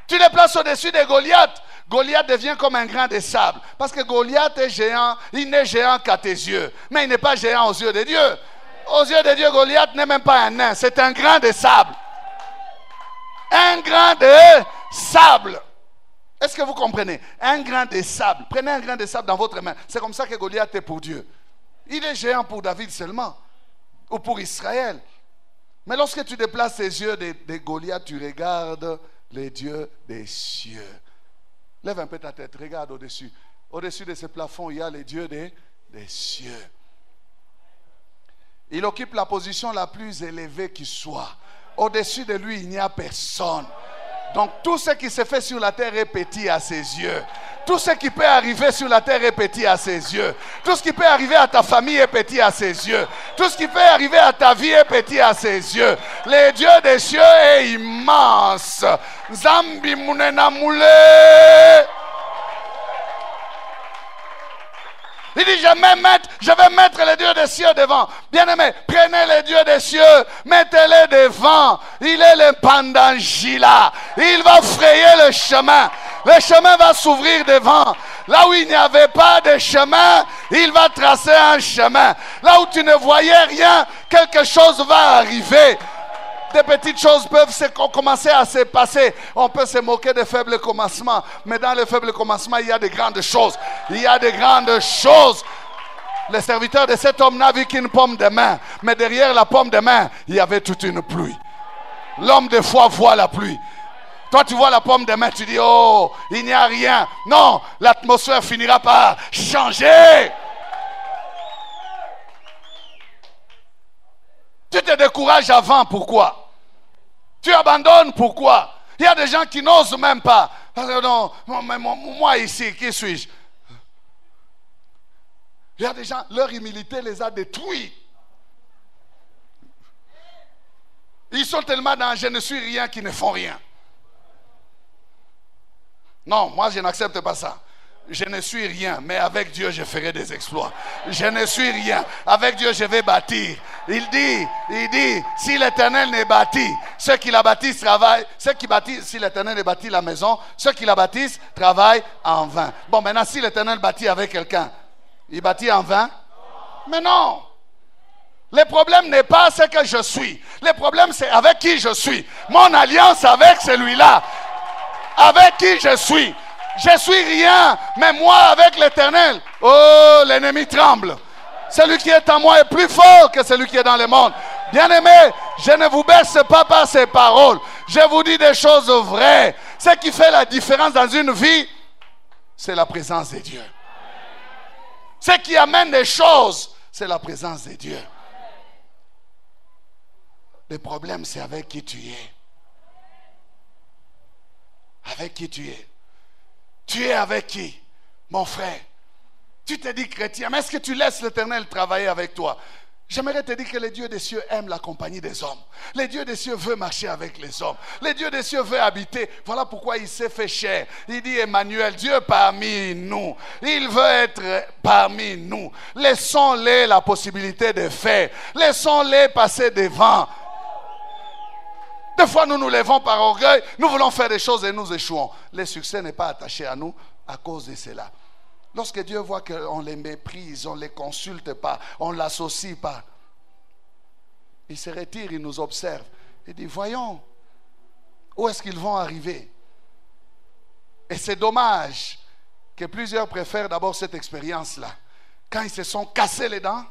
Tu déplaces au-dessus de Goliath, Goliath devient comme un grain de sable. Parce que Goliath est géant, il n'est géant qu'à tes yeux. Mais il n'est pas géant aux yeux de Dieu. Aux yeux de Dieu, Goliath n'est même pas un nain, c'est un grain de sable. Un grain de sable. Est-ce que vous comprenez? Un grain de sable. Prenez un grain de sable dans votre main. C'est comme ça que Goliath est pour Dieu. Il est géant pour David seulement. Ou pour Israël. Mais lorsque tu déplaces tes yeux de Goliath, tu regardes les dieux des cieux. Lève un peu ta tête, regarde au-dessus. Au-dessus de ce plafond, il y a les dieux des cieux. Il occupe la position la plus élevée qui soit. Au-dessus de lui, il n'y a personne. Donc tout ce qui se fait sur la terre est petit à ses yeux. Tout ce qui peut arriver sur la terre est petit à ses yeux. Tout ce qui peut arriver à ta famille est petit à ses yeux. Tout ce qui peut arriver à ta vie est petit à ses yeux. Le Dieu des cieux est immense. Zambi munena moule. Il dit, je vais mettre les dieux des cieux devant. Bien-aimés, prenez les dieux des cieux, mettez-les devant. Il est le Pandangila. Il va frayer le chemin. Le chemin va s'ouvrir devant. Là où il n'y avait pas de chemin, il va tracer un chemin. Là où tu ne voyais rien, quelque chose va arriver. Des petites choses peuvent commencer à se passer. On peut se moquer des faibles commencements. Mais dans les faibles commencements, il y a de grandes choses. Il y a de grandes choses. Le serviteur de cet homme n'a vu qu'une pomme de main. Mais derrière la pomme de main, il y avait toute une pluie. L'homme de foi voit la pluie. Toi, tu vois la pomme de main, tu dis, oh, il n'y a rien. Non, l'atmosphère finira par changer. Tu te décourages avant, pourquoi? Tu abandonnes, pourquoi? Il y a des gens qui n'osent même pas. Non, moi ici, qui suis-je? Il y a des gens, leur humilité les a détruits. Ils sont tellement dans je ne suis rien qu'ils ne font rien. Non, moi je n'accepte pas ça. Je ne suis rien, mais avec Dieu je ferai des exploits. Je ne suis rien, avec Dieu je vais bâtir. Il dit, si l'Éternel ne bâtit, ceux qui la bâtissent travaillent. Ceux qui bâtissent, si l'Éternel ne bâtit la maison, ceux qui la bâtissent travaillent en vain. Bon, maintenant si l'Éternel bâtit avec quelqu'un, il bâtit en vain? Mais non. Le problème n'est pas ce que je suis. Le problème c'est avec qui je suis. Mon alliance avec celui-là. Avec qui je suis. Je suis rien, mais moi avec l'Éternel, oh, l'ennemi tremble. Celui qui est en moi est plus fort que celui qui est dans le monde. Bien-aimés, je ne vous baisse pas par ces paroles. Je vous dis des choses vraies. Ce qui fait la différence dans une vie, c'est la présence de Dieu. Ce qui amène des choses, c'est la présence de Dieu. Le problème, c'est avec qui tu es. Avec qui tu es. Tu es avec qui, mon frère? Tu te dis chrétien, mais est-ce que tu laisses l'Éternel travailler avec toi? J'aimerais te dire que le Dieu des cieux aime la compagnie des hommes. Le Dieu des cieux veut marcher avec les hommes. Le Dieu des cieux veut habiter. Voilà pourquoi il s'est fait chair. Il dit Emmanuel, Dieu parmi nous. Il veut être parmi nous. Laissons-les la possibilité de faire. Laissons-les passer devant. Des fois, nous nous levons par orgueil, nous voulons faire des choses et nous échouons. Le succès n'est pas attaché à nous à cause de cela. Lorsque Dieu voit qu'on les méprise, on ne les consulte pas, on ne l'associe pas, il se retire, il nous observe. Il dit, voyons, où est-ce qu'ils vont arriver? Et c'est dommage que plusieurs préfèrent d'abord cette expérience-là. Quand ils se sont cassés les dents,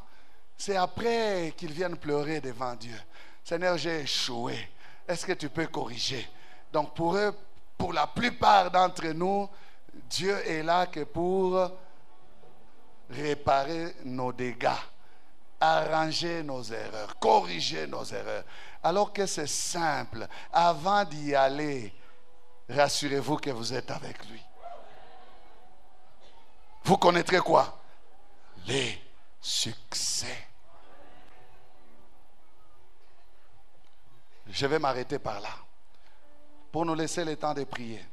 c'est après qu'ils viennent pleurer devant Dieu. Seigneur, j'ai échoué. Est-ce que tu peux corriger? Donc pour eux, pour la plupart d'entre nous, Dieu est là que pour réparer nos dégâts, arranger nos erreurs, corriger nos erreurs. Alors que c'est simple. Avant d'y aller, rassurez-vous que vous êtes avec lui. Vous connaîtrez quoi? Les succès. Je vais m'arrêter par là pour nous laisser le temps de prier.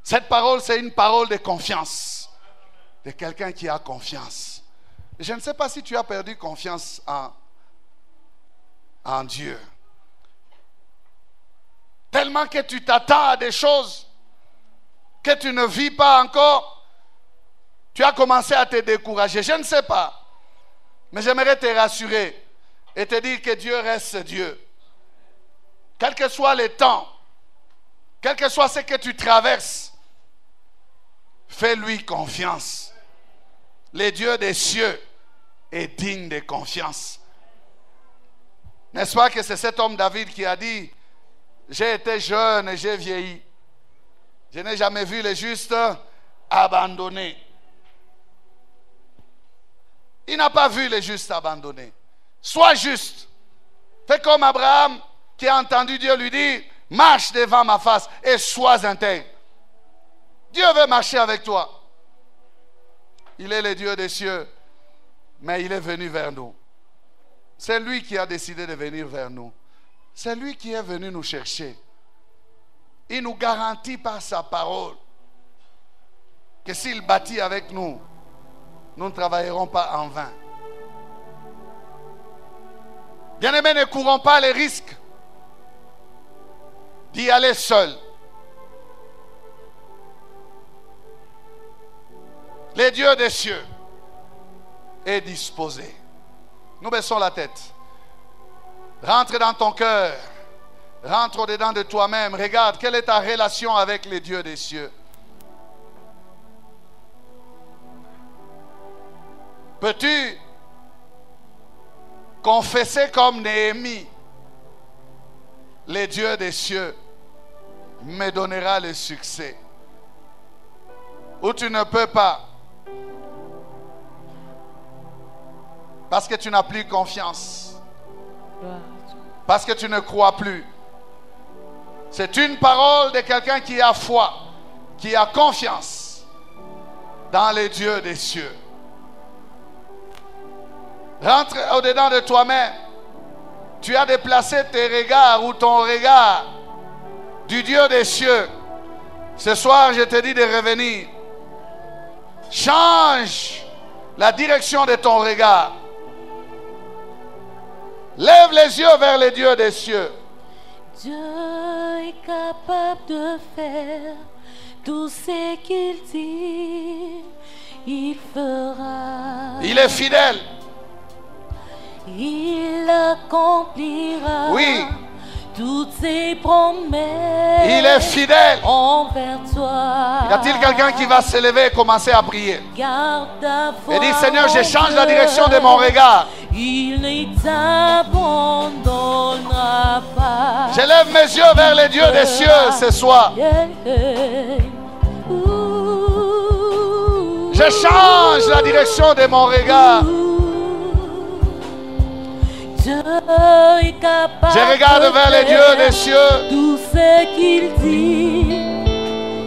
Cette parole, c'est une parole de confiance, de quelqu'un qui a confiance. Je ne sais pas si tu as perdu confiance en Dieu. Tellement que tu t'attends à des choses que tu ne vis pas encore, tu as commencé à te décourager. Je ne sais pas, mais j'aimerais te rassurer et te dire que Dieu reste Dieu. Quel que soit le temps, quel que soit ce que tu traverses, fais-lui confiance. Le Dieu des cieux est digne de confiance. N'est-ce pas que c'est cet homme David qui a dit, j'ai été jeune et j'ai vieilli. Je n'ai jamais vu le juste abandonné. Il n'a pas vu le juste abandonné. Sois juste. Fais comme Abraham qui a entendu Dieu lui dire, marche devant ma face et sois intègre. Dieu veut marcher avec toi. Il est le Dieu des cieux, mais il est venu vers nous. C'est lui qui a décidé de venir vers nous. C'est lui qui est venu nous chercher. Il nous garantit par sa parole que s'il bâtit avec nous, nous ne travaillerons pas en vain. Bien-aimés, ne courons pas les risques d'y aller seul. Le Dieu des cieux est disposé. Nous baissons la tête. Rentre dans ton cœur. Rentre au-dedans de toi-même. Regarde, quelle est ta relation avec les dieux des cieux? Peux-tu confesser comme Néhémie, les dieux des cieux me donnera le succès? Ou tu ne peux pas, parce que tu n'as plus confiance, parce que tu ne crois plus. C'est une parole de quelqu'un qui a foi, qui a confiance dans les dieux des cieux. Rentre au-dedans de toi-même. Tu as déplacé tes regards ou ton regard du Dieu des cieux. Ce soir, je te dis de revenir. Change la direction de ton regard. Lève les yeux vers les dieux des cieux.
Dieu est capable de faire tout ce qu'il dit, il fera.
Il est fidèle.
Il accomplira.
Oui.
Toutes ses promesses.
Il est fidèle.
Envers toi.
Y a-t-il quelqu'un qui va se lever et commencer à prier?
Garde ta foi.
Et dit, Seigneur, je change la direction de mon regard.
Il ne t'abandonnera pas.
Je lève mes yeux vers les dieux des cieux ce soir. Je change la direction de mon regard. Je regarde vers les dieux des cieux.
Tout ce qu'il dit,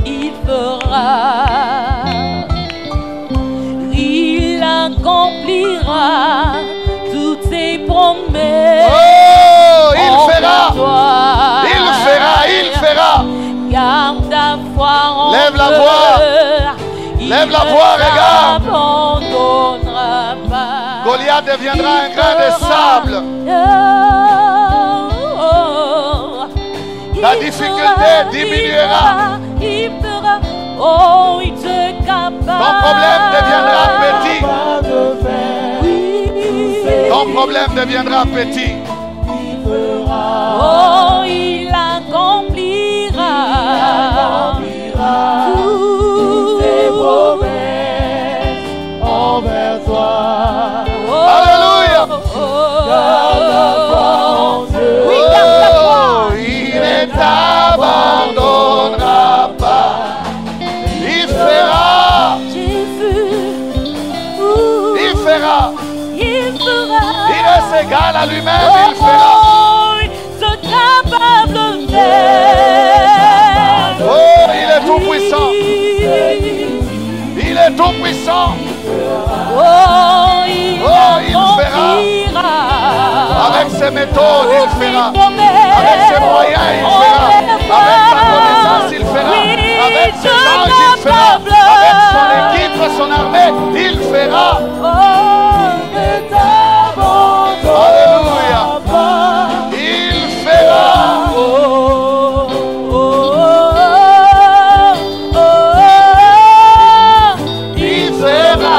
il fera. Il accomplira toutes ses promesses.
Oh, il fera. Il fera, il fera.
Garde ta foi en
lève la voix. Lève la voix, regarde. Goliath deviendra un grain de sable. La difficulté diminuera. Ton problème deviendra petit. Ton problème deviendra petit.
Oh, il accomplira. Toutes ses promesses envers toi.
Alléluia.
Oui, garde la foi.
Il ne t'abandonnera pas. Il fera.
Jésus.
Il fera.
Il fera.
Il est égal à lui-même. Il fera.
C'est capable de faire.
Oh, il est tout puissant. Il est tout puissant.
Oh, il
fera. Avec ses méthodes, il fera. Avec ses moyens, il fera. Avec sa connaissance, il fera. Avec ses anges, il fera. Avec son équipe, son armée, il fera. Alléluia. Il fera. Il fera.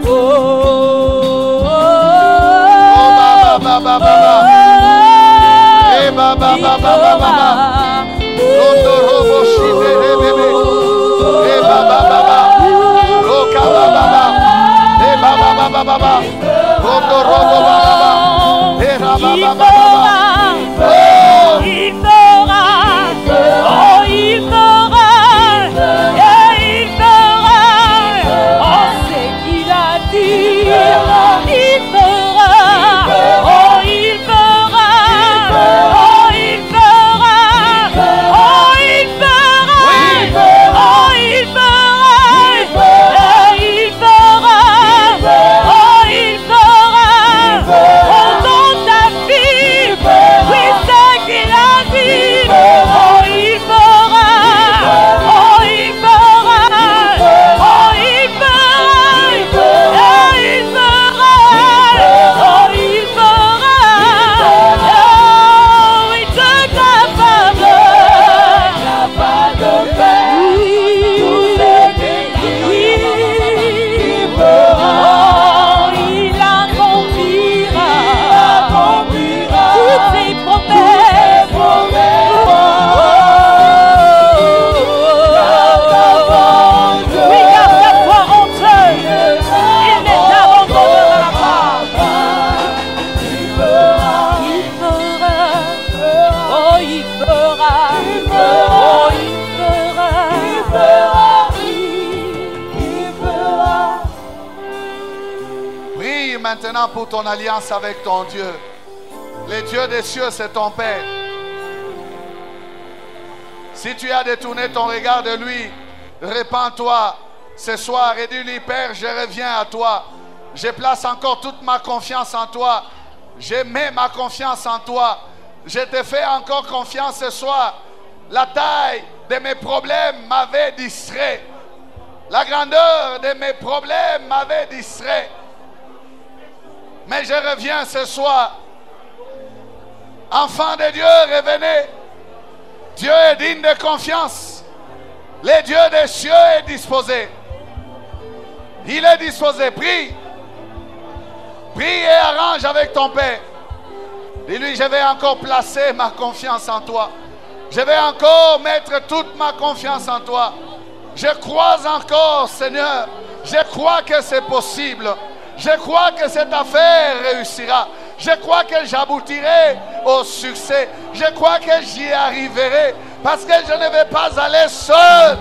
Oh,
maintenant pour ton alliance avec ton Dieu. Le Dieu des cieux, c'est ton Père. Si tu as détourné ton regard de lui, répands-toi ce soir et dis-lui, Père, je reviens à toi. Je place encore toute ma confiance en toi. Je mets ma confiance en toi. Je te fais encore confiance ce soir. La taille de mes problèmes m'avait distrait. La grandeur de mes problèmes m'avait distrait. Mais je reviens ce soir. Enfants de Dieu, revenez. Dieu est digne de confiance. Le Dieu des cieux est disposé. Il est disposé. Prie. Prie et arrange avec ton Père. Dis-lui, je vais encore placer ma confiance en toi. Je vais encore mettre toute ma confiance en toi. Je crois encore, Seigneur. Je crois que c'est possible. Je crois que cette affaire réussira. Je crois que j'aboutirai au succès. Je crois que j'y arriverai. Parce que je ne vais pas aller seul.